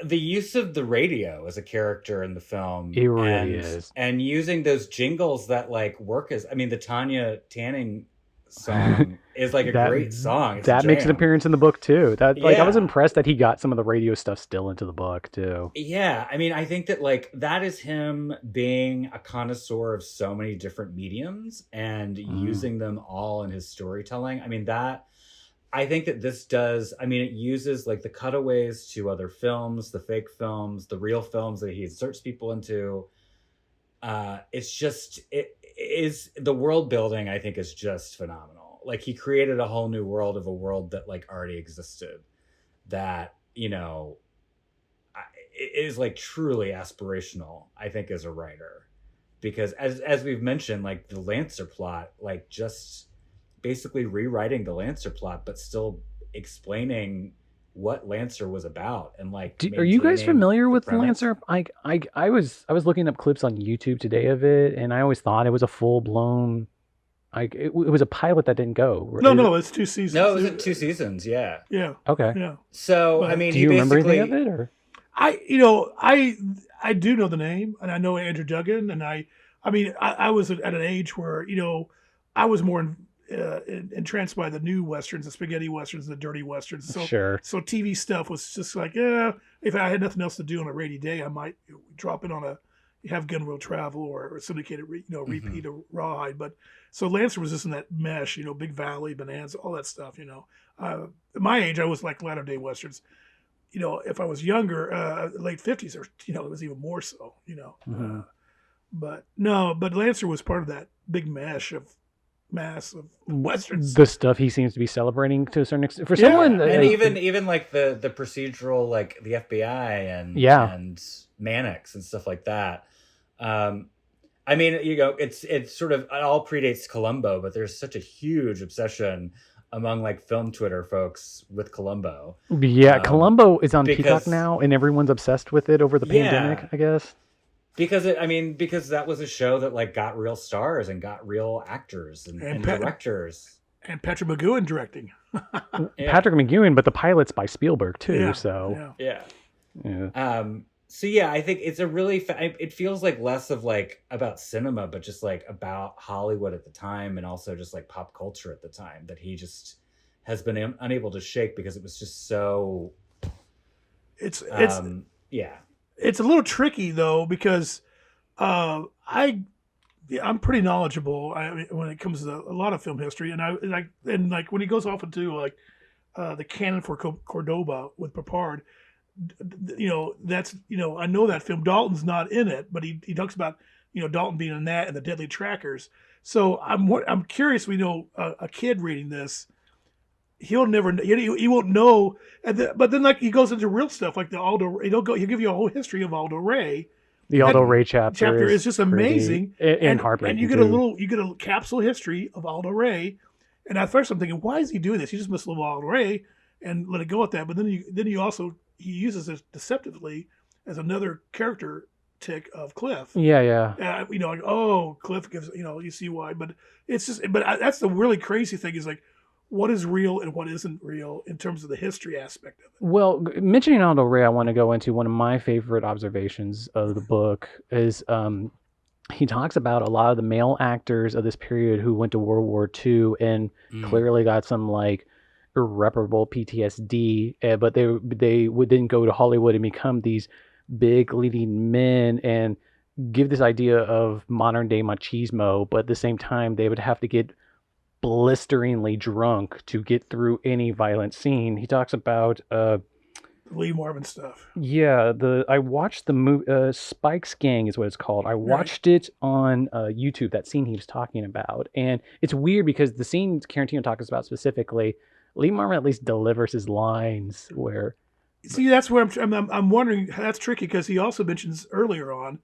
the use of the radio as a character in the film. It really is. And using those jingles that like work as, I mean, the Tanya Tanning song is like a great song. That makes an appearance in the book too. I was impressed that he got some of the radio stuff still into the book too. Yeah, I mean, I think that like that is him being a connoisseur of so many different mediums and using them all in his storytelling. I mean, I think that this does. I mean, it uses like the cutaways to other films, the fake films, the real films that he inserts people into. It is the world building, I think, is just phenomenal. Like he created a whole new world of a world that like already existed that, is like truly aspirational, I think, as a writer, because as we've mentioned, like the Lancer plot, like just basically rewriting the Lancer plot, but still explaining what Lancer was about, and like Are you guys maintaining familiar the with premise. Lancer? I was looking up clips on YouTube today of it, and I always thought it was a full blown like it was a pilot that didn't go. No, it's 2 seasons. No, it was 2 seasons. Yeah. Yeah, Okay. yeah. So I But mean, Do he you remember anything basically. of it, or? I do know the name, and I know Andrew Duggan, and I was at an age where I was more entranced by the new westerns, the spaghetti westerns, the dirty westerns. Sure. So TV stuff was just like, if I had nothing else to do on a rainy day, I might drop in on have Gunwheel Travel or syndicated, repeat of Rawhide. But so Lancer was just in that mesh, Big Valley, Bonanza, all that stuff. At my age, I was like latter day westerns. If I was younger, late 50s, or it was even more so. Mhm. But no, but Lancer was part of that big mass of westerns. The stuff he seems to be celebrating to a certain extent for Yeah, someone, And even like the procedural, like the FBI and Mannix and stuff like that. I mean, it's sort of, it all predates Columbo, but there's such a huge obsession among like film Twitter folks with Columbo. Columbo is on Peacock because- now, and everyone's obsessed with it over the Yeah. pandemic, I guess. Because because that was a show that like got real stars and got real actors and directors. And Patrick McGowan directing. Yeah. Patrick McGowan, but the pilot's by Spielberg too. Yeah, So Yeah. yeah. So yeah, I think it's a really it feels like less of like about cinema, but just like about Hollywood at the time, and also just like pop culture at the time, that he just has been unable to shake, because it was just so. It's yeah. It's a little tricky though, because I'm pretty knowledgeable when it comes to a lot of film history, and like when he goes off into like the canon for Cordoba with Papard, that's I know that film. Dalton's not in it, but he talks about Dalton being in that and the Deadly Trackers. So I'm curious. A kid reading this, he'll never he won't know. But then like he goes into real stuff like the Aldo. He'll give you a whole history of Aldo Ray. The Aldo Ray chapter is just pretty amazing and heartbreaking. And you get a capsule history of Aldo Ray. And at first I'm thinking, why is he doing this? He just must love Aldo Ray and let it go at that. But then he uses it deceptively as another character tick of Cliff. Yeah. Like, Cliff gives, you see why. But it's just, that's the really crazy thing, is like, what is real and what isn't real in terms of the history aspect of it. Well, mentioning Aldo Ray, I want to go into one of my favorite observations of the book is he talks about a lot of the male actors of this period who went to World War II and clearly got some like irreparable PTSD, but they didn't go to Hollywood and become these big leading men and give this idea of modern day machismo, but at the same time they would have to get blisteringly drunk to get through any violent scene. He talks about Lee Marvin stuff. Yeah, I watched the movie Spike's Gang is what it's called. I watched it on YouTube, that scene he was talking about. And it's weird because the scene Tarantino talks about specifically, Lee Marvin at least delivers his lines where. See, that's where I'm wondering. That's tricky because he also mentions earlier on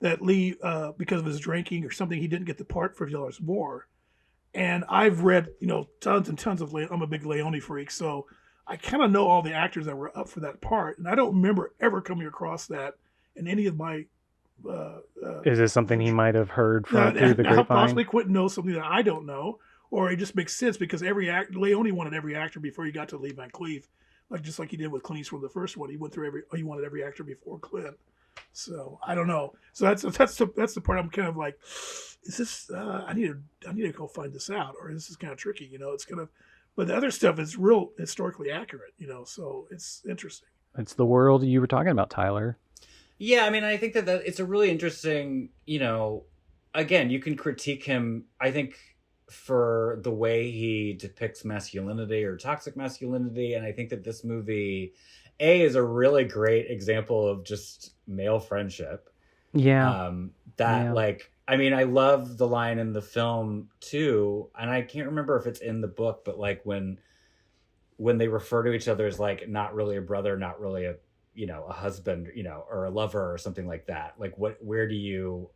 that Lee, because of his drinking or something, he didn't get the part for $50 More. And I've read, tons and tons of. I'm a big Leone freak, so I kind of know all the actors that were up for that part, and I don't remember ever coming across that in any of my. Is this something he might have heard from through the grapevine? Possibly Quentin knows something that I don't know, or it just makes sense because Leone wanted every actor before he got to Lee Van Cleef, just like he did with Clint Eastwood the first one. He went through he wanted every actor before Clint. So I don't know. So that's the part I'm kind of like, is this? I need to go find this out, or this is kind of tricky. It's kind of. But the other stuff is real historically accurate, so it's interesting. It's the world you were talking about, Tyler. Yeah, I mean, I think that it's a really interesting, again, you can critique him, I think, for the way he depicts masculinity or toxic masculinity. And I think that this movie, is a really great example of just male friendship. Yeah. I love the line in the film too, and I can't remember if it's in the book, but like when they refer to each other as like not really a brother, not really a a husband, or a lover or something like that. Like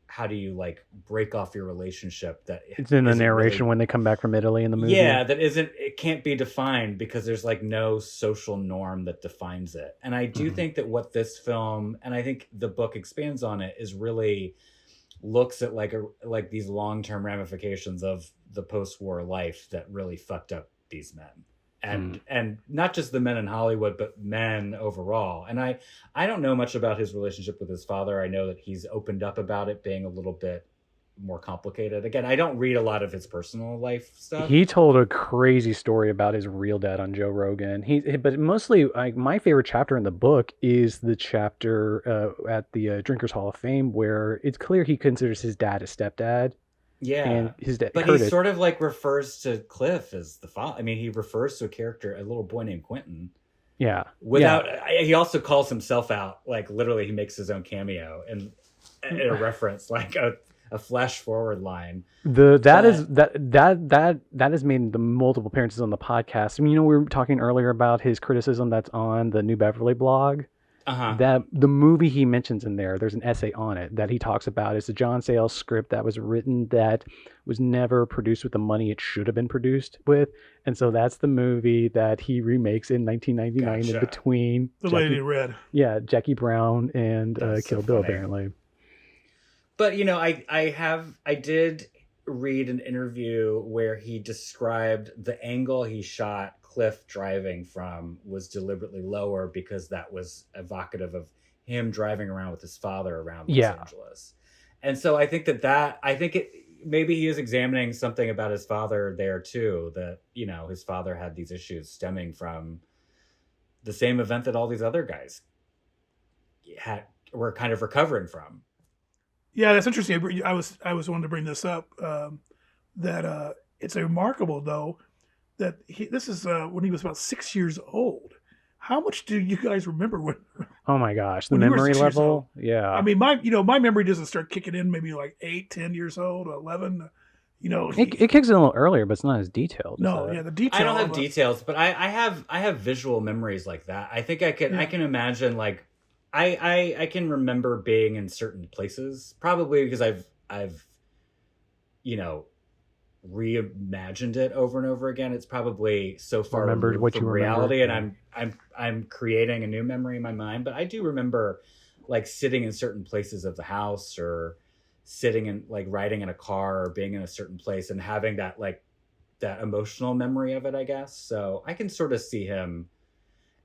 how do you like break off your relationship that It's in the isn't narration really, when they come back from Italy in the movie. yeah, it can't be defined because there's like no social norm that defines it. And I do think that what this film, and I think the book expands on it, is really looks at like these long-term ramifications of the post-war life that really fucked up these men. And not just the men in Hollywood, but men overall. And I don't know much about his relationship with his father. I know that he's opened up about it being a little bit more complicated. Again, I don't read a lot of his personal life stuff. He told a crazy story about his real dad on Joe Rogan. But mostly, my favorite chapter in the book is the chapter at the Drinkers Hall of Fame, where it's clear he considers his dad a stepdad. Yeah, and his dad, but Curtis, he sort of like refers to Cliff as the father. I mean, he refers to a little boy named Quentin. Yeah. He also calls himself out. Like literally, he makes his own cameo and a reference, like a flash forward line. That has made the multiple appearances on the podcast. I mean, we were talking earlier about his criticism that's on the New Beverly blog. That the movie he mentions in there's an essay on it that he talks about. It's a John Sayles script that was written that was never produced with the money it should have been produced with, and so that's the movie that he remakes in 1999 in between The Lady in Red. Yeah, Jackie Brown and Kill Bill, apparently. But I did read an interview where he described the angle he shot Cliff driving from was deliberately lower because that was evocative of him driving around with his father around Los Angeles. And so I think maybe he is examining something about his father there too, that, his father had these issues stemming from the same event that all these other guys were kind of recovering from. Yeah, that's interesting. I was wanting to bring this up, that it's remarkable though, that this is when he was about 6 years old. How much do you guys remember when? Oh my gosh, the memory level. Yeah. I mean, my memory doesn't start kicking in maybe like 8, 10 years old, 11. It kicks in a little earlier, but it's not as detailed. No, the detail. I don't have details, but I have visual memories like that. I think I can imagine like I can remember being in certain places, probably because I've reimagined it over and over again. It's probably so far removed what from reality, and I'm creating a new memory in my mind. But I do remember like sitting in certain places of the house, or sitting in like riding in a car, or being in a certain place and having that emotional memory of it, I guess. So I can sort of see him,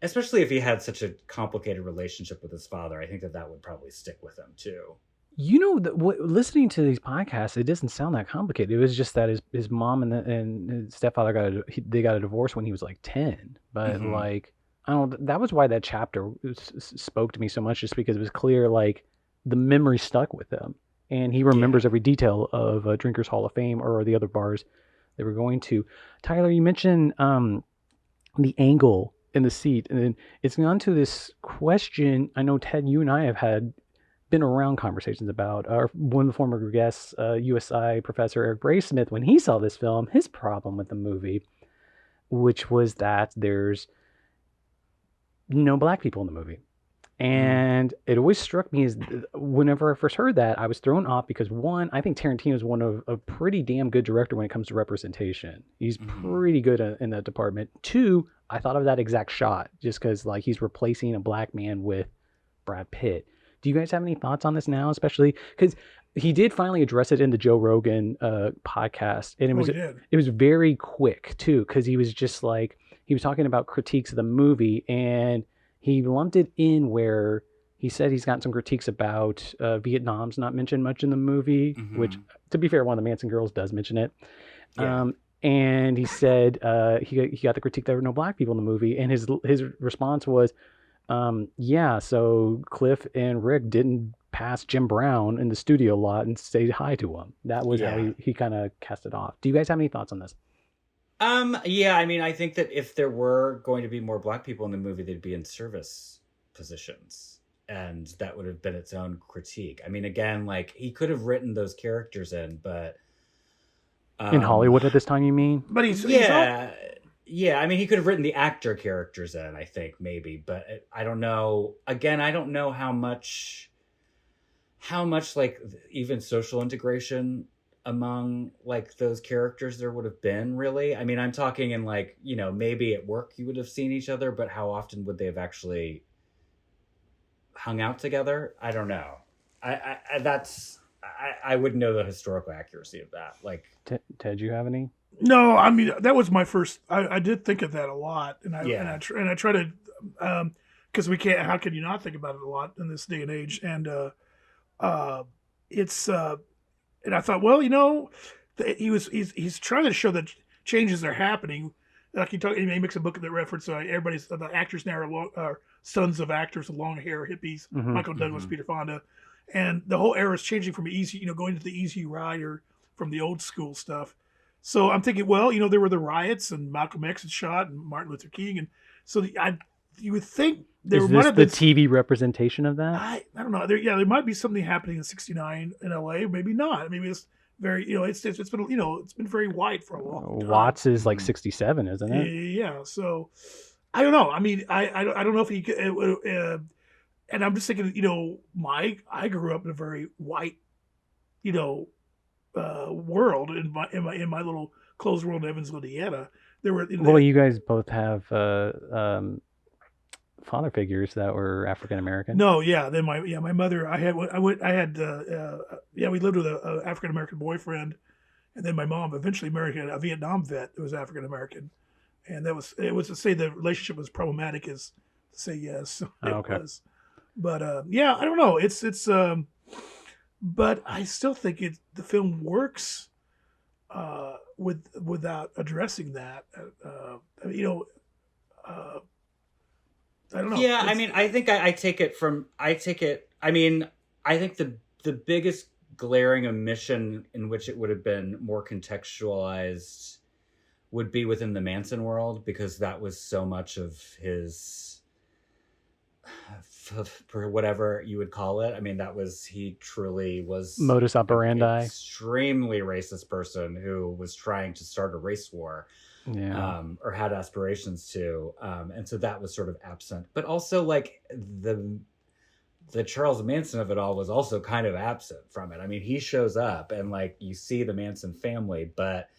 especially if he had such a complicated relationship with his father. I think that would probably stick with him too. Listening to these podcasts, it doesn't sound that complicated. It was just that his mom and his stepfather got a divorce when he was like 10. But like, I don't know, that was why that chapter spoke to me so much, just because it was clear like the memory stuck with him, and he remembers every detail of Drinkers Hall of Fame or the other bars they were going to. Tyler, you mentioned the angle in the seat, and it's gone to this question. I know, Ted, you and I have been around conversations about. One of the former guests, USI professor Eric Braysmith, when he saw this film, his problem with the movie, which was that there's no black people in the movie. And it always struck me as, whenever I first heard that, I was thrown off because, one, I think Tarantino is one of a pretty damn good director when it comes to representation. He's pretty good in that department. Two, I thought of that exact shot just because like he's replacing a black man with Brad Pitt. Do you guys have any thoughts on this now, especially because he did finally address it in the Joe Rogan podcast, and it was very quick too, because he was just like, he was talking about critiques of the movie, and he lumped it in where he said he's got some critiques about Vietnam's not mentioned much in the movie, which, to be fair, one of the Manson girls does mention it. And he said he got the critique there were no black people in the movie, and his response was, so Cliff and Rick didn't pass Jim Brown in the studio lot and say hi to him. That was how he kind of cast it off. Do you guys have any thoughts on this? I mean, I think that if there were going to be more black people in the movie, they'd be in service positions, and that would have been its own critique. I mean, again, like he could have written those characters in, but in Hollywood at this time, you mean? But he's Yeah, I mean, he could have written the actor characters in, I think, maybe, but I don't know. Again, I don't know how much like even social integration among like those characters there would have been, really. I mean, I'm talking in like, maybe at work you would have seen each other, but how often would they have actually hung out together? I don't know. I wouldn't know the historical accuracy of that. Like, Ted, you have any? No, I mean that was my first. I did think of that a lot, and Yeah. I try to, because we can't. How can you not think about it a lot in this day and age? And it's and I thought, well, he's trying to show that changes are happening. Like he makes a book that reference everybody's the actors now are sons of actors with long hair, hippies. Mm-hmm. Michael Douglas, Mhm. Peter Fonda, and the whole era is changing from easy, going to the easy rider from the old school stuff. So I'm thinking, well, there were the riots and Malcolm X was shot and Martin Luther King, and so you would think there Is might this have the been. TV representation of that? I don't know. There might be something happening in '69 in LA, maybe not. Maybe it's very it's been it's been very white for a long time. Watts is like Mhm. 67, isn't it? Yeah, so I don't know. I mean, I don't know if he could, and I'm just thinking, I grew up in a very white, you know, world in my little closed world in Evansville, Indiana. There were Well, you guys both have father figures that were African American. no, yeah. Then my mother. We lived with a African American boyfriend, and then my mom eventually married a Vietnam vet who was African American, and it was to say the relationship was problematic is to say yes. It okay. was, but yeah, I don't know. But I still think the film works without addressing that. I mean, I don't know. Yeah, I mean, I think I take it from I take it. I mean, I think the biggest glaring omission in which it would have been more contextualized would be within the Manson world, because that was so much of his, for whatever you would call it. I mean, he truly was Modus operandi. extremely racist person who was trying to start a race war. Yeah. Or had aspirations to, and so that was sort of absent. But also, like the Charles Manson of it all was also kind of absent from it. I mean, he shows up and like you see the Manson family, but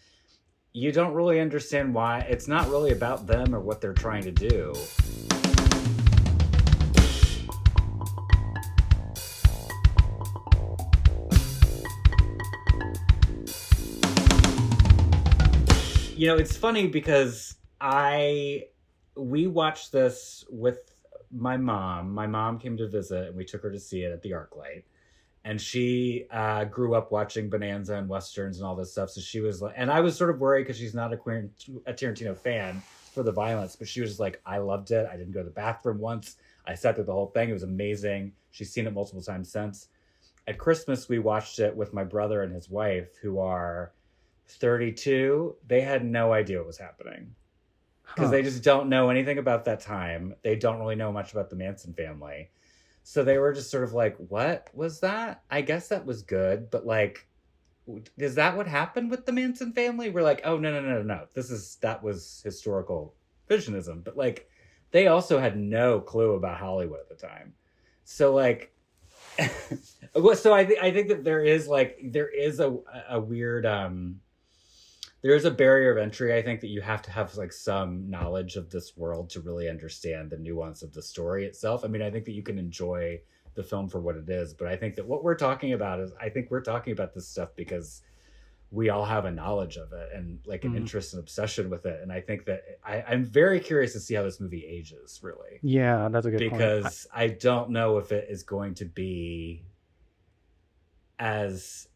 you don't really understand why. It's not really about them or what they're trying to do. It's funny because we watched this with my mom. My mom came to visit and we took her to see it at the ArcLight. And she grew up watching Bonanza and Westerns and all this stuff. So she was like, and I was sort of worried because she's not a Tarantino fan for the violence, but she was just like, I loved it. I didn't go to the bathroom once. I sat through the whole thing. It was amazing. She's seen it multiple times since. At Christmas, we watched it with my brother and his wife, who are 32. They had no idea what was happening because they just don't know anything about that time. They don't really know much about the Manson family. So they were just sort of like, what was that? I guess that was good. But like, is that what happened with the Manson family? We're like, oh, no. That was historical visionism. But like, they also had no clue about Hollywood at the time. So like, so I think that there is a weird, there is a barrier of entry. I think that you have to have like some knowledge of this world to really understand the nuance of the story itself. I mean, I think that you can enjoy the film for what it is, but I think that what we're talking about is, I think we're talking about this stuff because we all have a knowledge of it and like an interest and obsession with it. And I think that I'm very curious to see how this movie ages, really. Yeah, that's a good point. Because I don't know if it is going to be as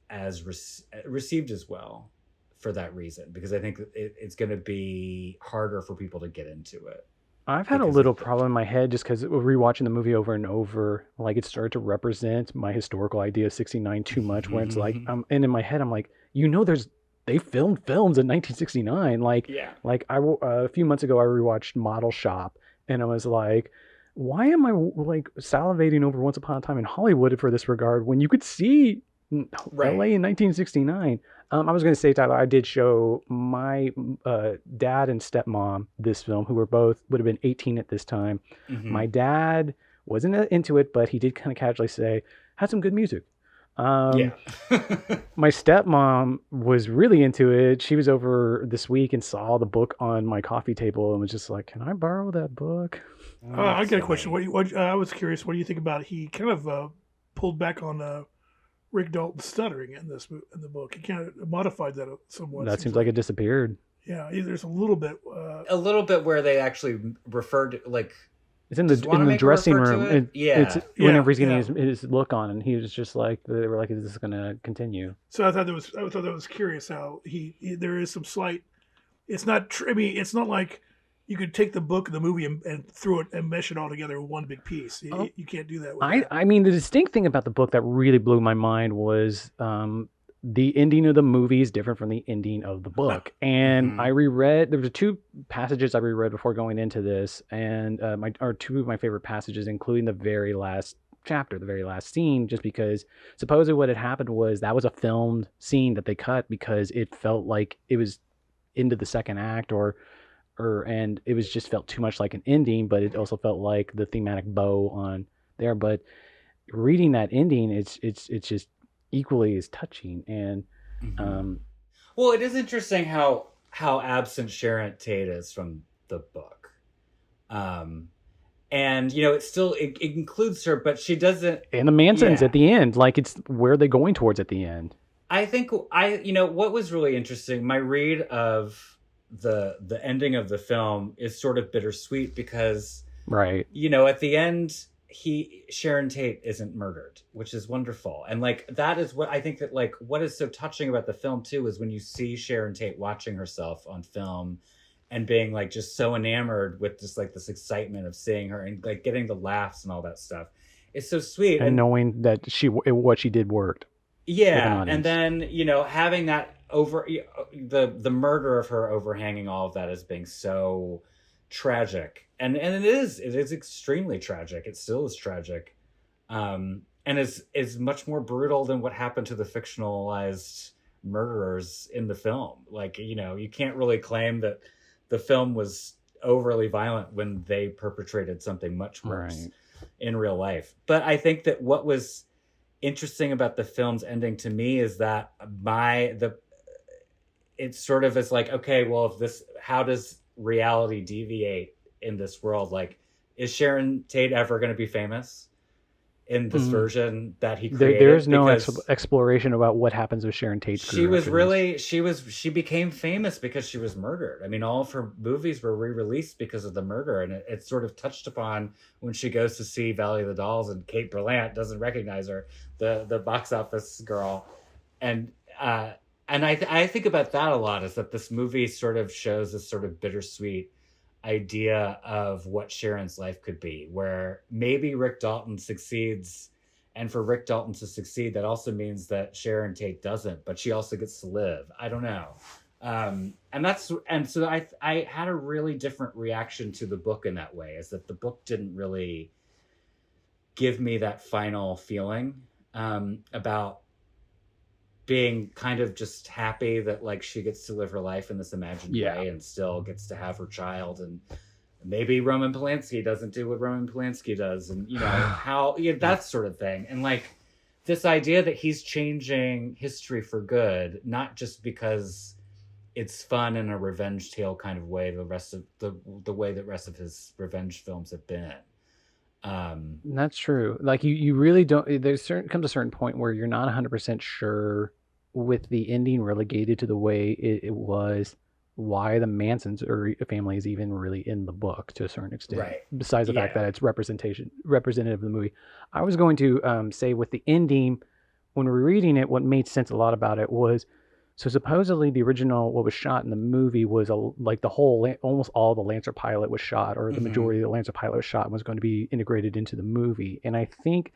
received as well for that reason, because I think it's going to be harder for people to get into it. I've had a little problem in my head just because rewatching the movie over and over, like it started to represent my historical idea of 69 too much, where it's like, and in my head, I'm like, they filmed films in 1969. Like, Yeah. like a few months ago, I rewatched Model Shop, and I was like, why am I like salivating over Once Upon a Time in Hollywood for this regard when you could see Right. LA in 1969? I was going to say, Tyler, I did show my dad and stepmom this film, who would have been 18 at this time. Hmm. My dad wasn't into it, but he did kind of casually say, "Had some good music." Yeah. My stepmom was really into it. She was over this week and saw the book on my coffee table and was just like, "Can I borrow that book?" Oh, I that's got a question. funny. I was curious. What do you think about? He kind of pulled back on Rick Dalton stuttering in the book. He kind of modified that somewhat. That Seems seems like like it disappeared. yeah, there's a little bit. A little bit where they actually referred to, like, It's in does the Wanamaker dressing refer to room. it? It's Yeah. whenever he's Yeah. getting his look on, and he was just like, they were like, "Is this going to continue?" So I thought that was curious how there is some slight. It's not. I mean, it's not like you could take the book and the movie and throw it and mesh it all together in one big piece. Oh, You can't do that with that. I mean, the distinct thing about the book that really blew my mind was the ending of the movie is different from the ending of the book. And Hmm. I reread. There were two passages I reread before going into this, and two of my favorite passages, including the very last chapter, the very last scene, just because supposedly what had happened was that was a filmed scene that they cut because it felt like it was into the second act and it was just felt too much like an ending, but it also felt like the thematic bow on there. But reading that ending, it's just equally as touching. And Hmm. um, Well, it is interesting how absent Sharon Tate is from the book. Um, and it includes her, but she doesn't. and the Mansons Yeah. at the end, like it's where are they going towards at the end? I think what was really interesting, my read of the ending of the film is sort of bittersweet because Right. at the end Sharon Tate isn't murdered, which is wonderful. And like that is what I think that like what is so touching about the film too is when you see Sharon Tate watching herself on film and being like just so enamored with just like this excitement of seeing her and like getting the laughs and all that stuff. It's so sweet. And And knowing that what she did worked with an yeah, and audience. then having that over the murder of her overhanging all of that as being so tragic, and it is extremely tragic. It still is tragic, and is much more brutal than what happened to the fictionalized murderers in the film. Like you can't really claim that the film was overly violent when they perpetrated something much worse Right. in real life. But I think that what was interesting about the film's ending to me is that it sort of is like, okay, well, how does reality deviate in this world? Like, is Sharon Tate ever going to be famous in this Mm. version that he There is created? no Because exploration about what happens with Sharon Tate's she career was after this. really she became famous because she was murdered. I mean, all of her movies were re-released because of the murder, and it's sort of touched upon when she goes to see Valley of the Dolls and Kate Berlant doesn't recognize her, the box office girl. And I think about that a lot, is that this movie sort of shows this sort of bittersweet idea of what Sharon's life could be, where maybe Rick Dalton succeeds, and for Rick Dalton to succeed, that also means that Sharon Tate doesn't, but she also gets to live. I don't know. And so I had a really different reaction to the book in that way, is that the book didn't really give me that final feeling about being kind of just happy that like she gets to live her life in this imagined Yeah. way and still gets to have her child, and maybe Roman Polanski doesn't do what Roman Polanski does, and how that sort of thing. And like this idea that he's changing history for good, not just because it's fun in a revenge tale kind of way, the way that rest of his revenge films have been. That's true. Like you really don't. Comes a certain point where you're not 100% sure with the ending relegated to the way it was, why the Mansons or family is even really in the book to a certain extent. Right. Besides the fact Yeah. that it's representative of the movie. I was going to say with the ending, when we're reading it, what made sense a lot about it was, so supposedly the original, what was shot in the movie was like the whole, almost all the Lancer pilot was shot, or the majority of the Lancer pilot was shot and was going to be integrated into the movie. And I think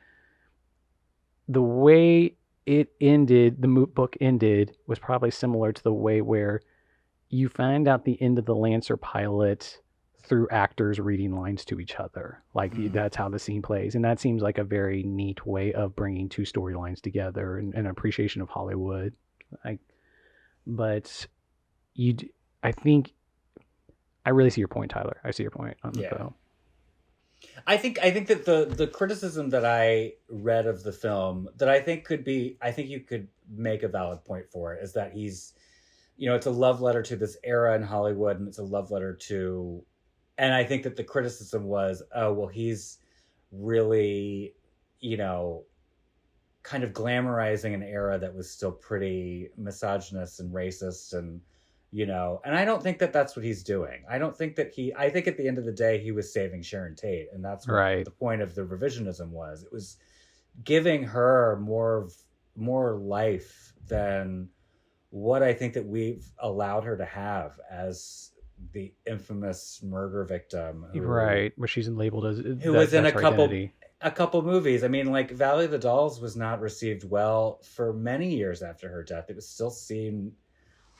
the way it ended, the book ended, was probably similar to the way where you find out the end of the Lancer pilot through actors reading lines to each other. Like that's how the scene plays. And that seems like a very neat way of bringing two storylines together and an appreciation of Hollywood. But I think I really see your point, Tyler. I see your point on the film. I think that the criticism that I read of the film that I think you could make a valid point for it is that he's, it's a love letter to this era in Hollywood, and it's a love letter to, and I think that the criticism was, oh, well, he's really, kind of glamorizing an era that was still pretty misogynist and racist, and and I don't think that that's what he's doing. I don't think that I think at the end of the day, he was saving Sharon Tate, and that's what the point of the revisionism was. It was giving her more life than what I think that we've allowed her to have as the infamous murder victim, where she's labeled as who was in a couple movies. I mean, like Valley of the Dolls was not received well for many years after her death. It was still seen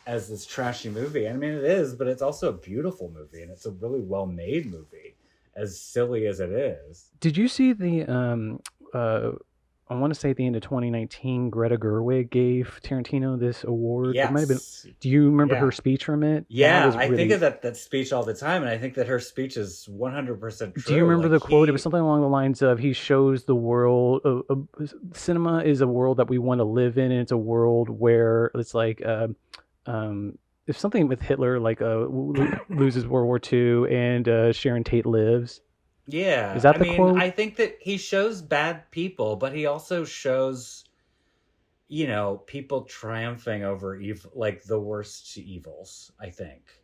as this trashy movie. I mean, it is, but it's also a beautiful movie, and it's a really well-made movie, as silly as it is. Did you see the I want to say at the end of 2019, Greta Gerwig gave Tarantino this award. Yes. It might have been. Do you remember her speech from it? Yeah, I think of that speech all the time, and I think that her speech is 100% true. Do you remember the quote? It was something along the lines of, he shows the world, cinema is a world that we want to live in, and it's a world where it's like, if something with Hitler, like loses World War II, and Sharon Tate lives. Yeah. Is that the quote? I think that he shows bad people, but he also shows, people triumphing over evil, like the worst evils, I think.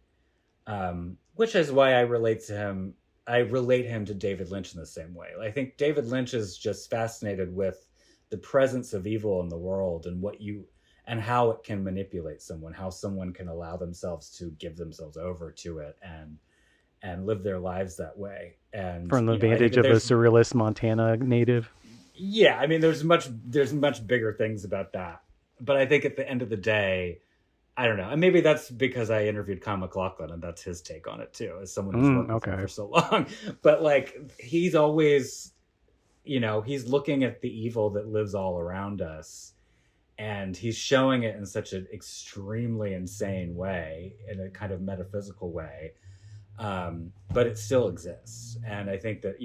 Which is why I relate him to David Lynch in the same way. I think David Lynch is just fascinated with the presence of evil in the world, and how it can manipulate someone, how someone can allow themselves to give themselves over to it and live their lives that way. And from the vantage of a surrealist Montana native. Yeah, I mean, there's much bigger things about that. But I think at the end of the day, I don't know. And maybe that's because I interviewed Kyle MacLachlan, and that's his take on it too, as someone who's worked with him for so long. But he's always, he's looking at the evil that lives all around us, and he's showing it in such an extremely insane way, in a kind of metaphysical way. But it still exists. And I think that,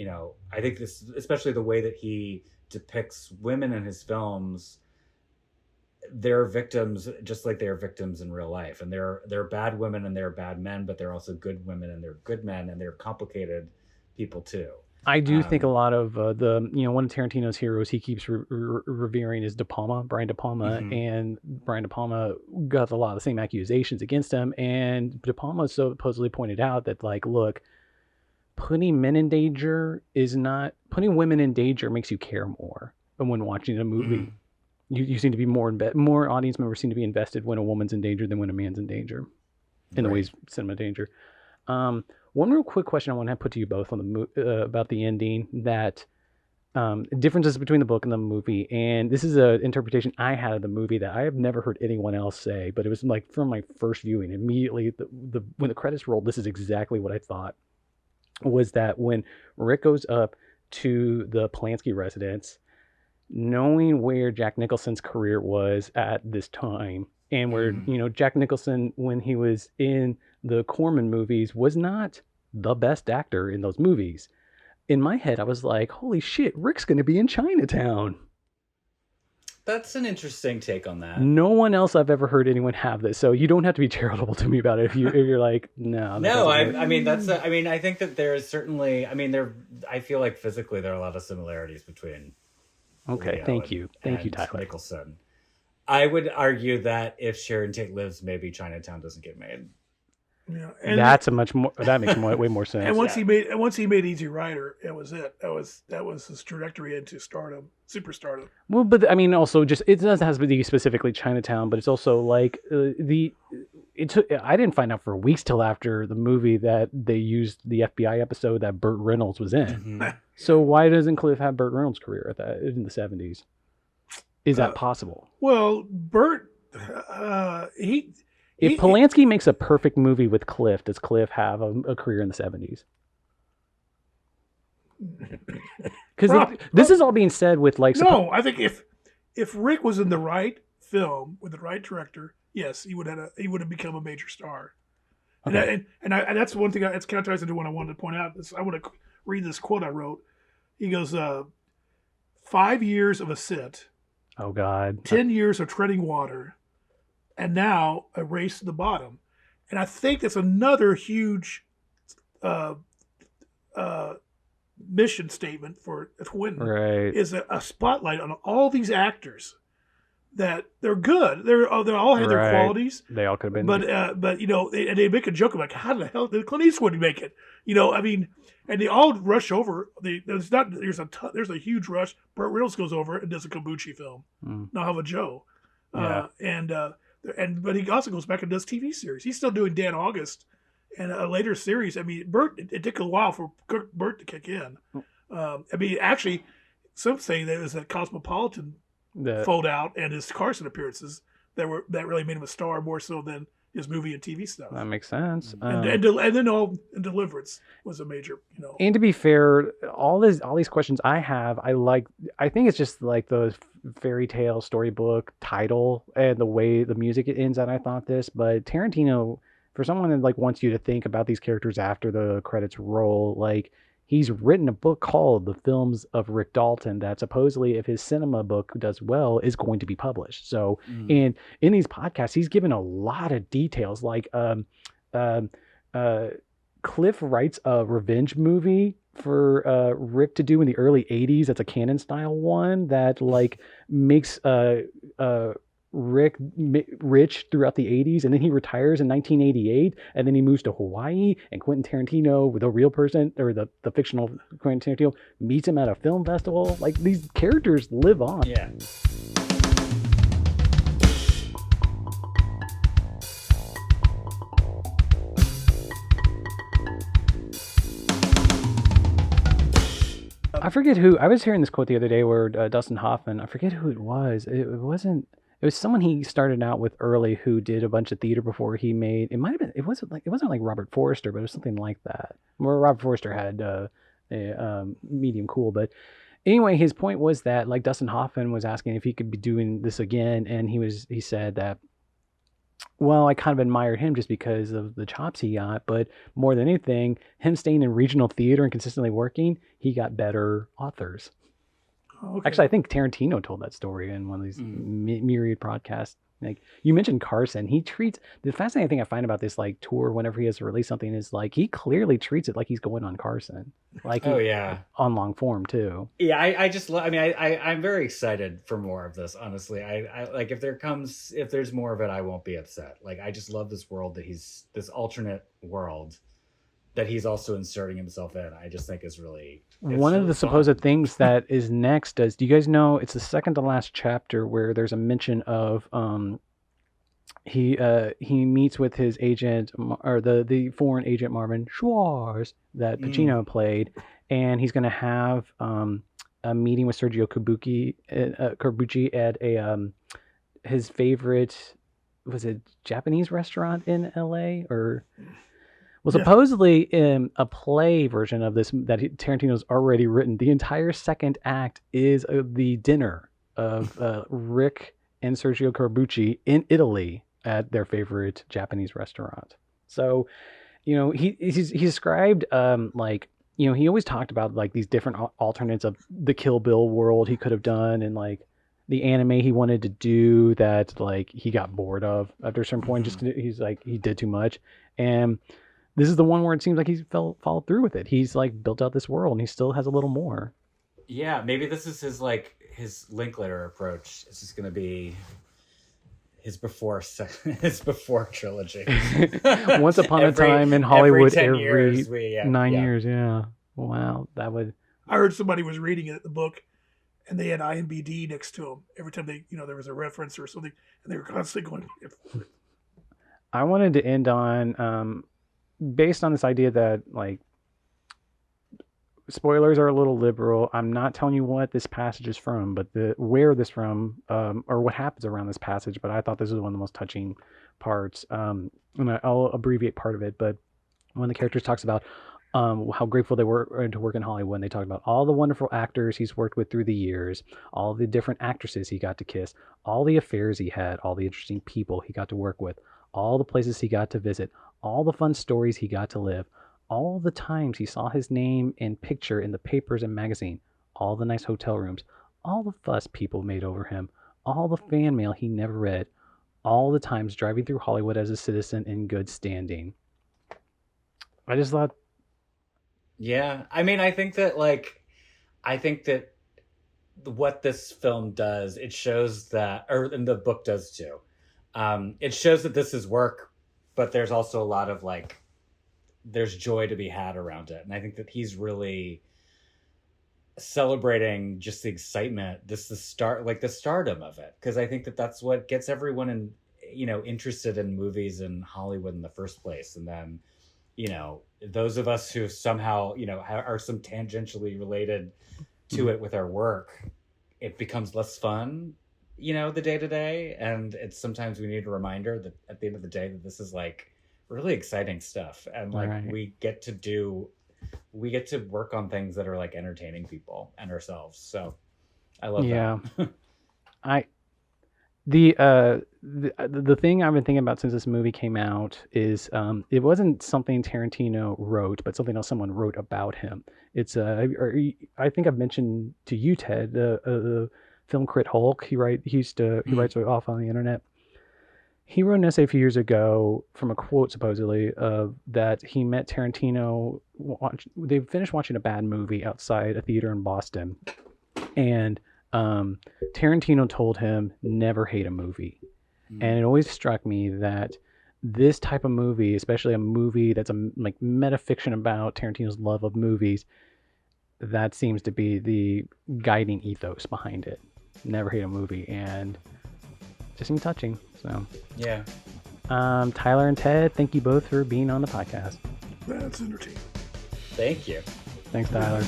I think this, especially the way that he depicts women in his films, they're victims just like they're victims in real life. And they're bad women and they're bad men, but they're also good women and they're good men, and they're complicated people too. I do think a lot of one of Tarantino's heroes he keeps revering is Brian De Palma, and Brian De Palma got a lot of the same accusations against him, and De Palma supposedly pointed out that, look, putting women in danger makes you care more when watching a movie. You seem to be more audience members seem to be invested when a woman's in danger than when a man's in danger, in the ways cinema danger. One real quick question I want to put to you both on about the ending, that differences between the book and the movie, and this is an interpretation I had of the movie that I have never heard anyone else say, but it was from my first viewing. Immediately, when the credits rolled, this is exactly what I thought, was that when Rick goes up to the Polanski residence, knowing where Jack Nicholson's career was at this time, and where Jack Nicholson, when he was in the Corman movies, was not the best actor in those movies. In my head, I was like, holy shit, Rick's going to be in Chinatown. That's an interesting take on that. No one else I've ever heard anyone have this, so you don't have to be charitable to me about it if you're like, no. No, I mean, I think that there's certainly, I feel like physically there are a lot of similarities between Okay, thank you, Tyler. Nicholson. I would argue that if Sharon Tate lives, maybe Chinatown doesn't get made. Yeah, that makes way more sense. And once he made Easy Rider, it was it. That was his trajectory into superstardom. Well, but also just, it doesn't have to be specifically Chinatown, but it's also I didn't find out for weeks till after the movie that they used the FBI episode that Burt Reynolds was in. Mm-hmm. So why doesn't Cliff have Burt Reynolds' career in the 70s? Is that possible? Well, Burt, if Polanski makes a perfect movie with Cliff, does Cliff have a career in the 70s? Because this is all being said with No, I think if Rick was in the right film with the right director yes, he would have become a major star. Okay. And that's one thing that's kind of ties into what I wanted to point out. I want to read this quote I wrote. He goes, 5 years of ascent, Oh God. 10 years of treading water, and now a race to the bottom. And I think that's another huge uh, uh, mission statement for Quentin Right. is a spotlight on all these actors that they're good. They all have their Right. qualities, They all could have been. but they make a joke about how the hell did Clint Eastwood make it? I mean, and they all rush over. There's a huge rush. Burt Reynolds goes over and does a Kabuki film, Mm, Now Have a Joe, yeah. but he also goes back and does TV series. He's still doing Dan August and a later series. I mean, Burt. It took a while for Burt to kick in. I mean, actually, some say that it was a Cosmopolitan The fold out and his Carson appearances that really made him a star more so than his movie and TV stuff. That makes sense. And then and Deliverance was a major. And to be fair, all these questions I have, I think it's just like the fairy tale storybook title and the way the music ends. And I thought this, but Tarantino, for someone that like wants you to think about these characters after the credits roll, like he's written a book called The Films of Rick Dalton that supposedly, if his cinema book does well, is going to be published. So, and in these podcasts, he's given a lot of details. Like, um, Cliff writes a revenge movie for Rick to do in the early '80s. That's a canon style one that like makes Rick rich throughout the '80s, and then he retires in 1988, and then he moves to Hawaii, and Quentin Tarantino, the real person or the fictional Quentin Tarantino, meets him at a film festival. Like these characters live on. Yeah. I forget who. I was hearing this quote the other day where Dustin Hoffman, I forget who it was. It wasn't. It was someone he started out with early who did a bunch of theater before he made. It might have been. It wasn't like Robert Forster, but it was something like that. Where Robert Forster had a medium cool. But anyway, his point was that like Dustin Hoffman was asking if he could be doing this again, and he said that. Well, I kind of admired him just because of the chops he got, but more than anything, him staying in regional theater and consistently working, he got better authors. Okay. Actually, I think Tarantino told that story in one of these myriad podcasts. Like you mentioned Carson, he treats the fascinating thing I find about this like tour whenever he has to release something is like he clearly treats it like he's going on Carson, like on long form too. Yeah, I just love. I mean, I'm very excited for more of this. Honestly, I like if there's more of it, I won't be upset. Like I just love this world this alternate world that he's also inserting himself in. I just think is really one of the supposed things that is next. Do you guys know it's the second to last chapter where there's a mention of he meets with his agent or the foreign agent Marvin Schwartz that Pacino played, and he's going to have a meeting with Sergio Corbucci at a his favorite, was it Japanese restaurant in LA or. Well, supposedly in a play version of this that Tarantino's already written, the entire second act is the dinner of Rick and Sergio Corbucci in Italy at their favorite Japanese restaurant. So, he's described like, he always talked about like these different alternates of the Kill Bill world he could have done and like the anime he wanted to do that like he got bored of after a certain point. Just he's like he did too much and. This is the one where it seems like he's followed through with it. He's like built out this world and he still has a little more. Yeah, maybe this is his Linklater approach. It's just going to be his before trilogy. Once upon a time in Hollywood every 9 yeah. years. Yeah. Wow. That would. I heard somebody was reading it, the book, and they had IMBD next to them every time there was a reference or something, and they were constantly going. I wanted to end on. Based on this idea that like spoilers are a little liberal, I'm not telling you what this passage is from, but where this from or what happens around this passage. But I thought this was one of the most touching parts, and I'll abbreviate part of it. But when the characters talks about how grateful they were to work in Hollywood. And they talked about all the wonderful actors he's worked with through the years, all the different actresses he got to kiss, all the affairs he had, all the interesting people he got to work with, all the places he got to visit, all the fun stories he got to live, all the times he saw his name and picture in the papers and magazine, all the nice hotel rooms, all the fuss people made over him, all the fan mail he never read, all the times driving through Hollywood as a citizen in good standing. I just thought, Yeah, I mean, I think that what this film does, it shows that, or and the book does too. It shows that this is work, but there's also a lot of like, there's joy to be had around it, and I think that he's really celebrating just the excitement, this the start, like the stardom of it, because I think that that's what gets everyone in, interested in movies in Hollywood in the first place, and then those of us who somehow are some tangentially related to it with our work, it becomes less fun, the day to day, and it's sometimes we need a reminder that at the end of the day that this is like really exciting stuff, and like right. we get to work on things that are like entertaining people and ourselves. So I love Yeah. that. I the thing I've been thinking about since this movie came out is it wasn't something Tarantino wrote, but something else someone wrote about him. It's I think I've mentioned to you, Ted, the film crit Hulk. He writes it off on the internet. He wrote an essay a few years ago from a quote supposedly that he met Tarantino. They finished watching a bad movie outside a theater in Boston, and Tarantino told him never hate a movie. And it always struck me that this type of movie, especially a movie that's like metafiction about Tarantino's love of movies, that seems to be the guiding ethos behind it. Never hate a movie, and just seemed touching. So Yeah. Tyler and Ted, thank you both for being on the podcast. That's entertaining. Thank you. Thanks, Tyler.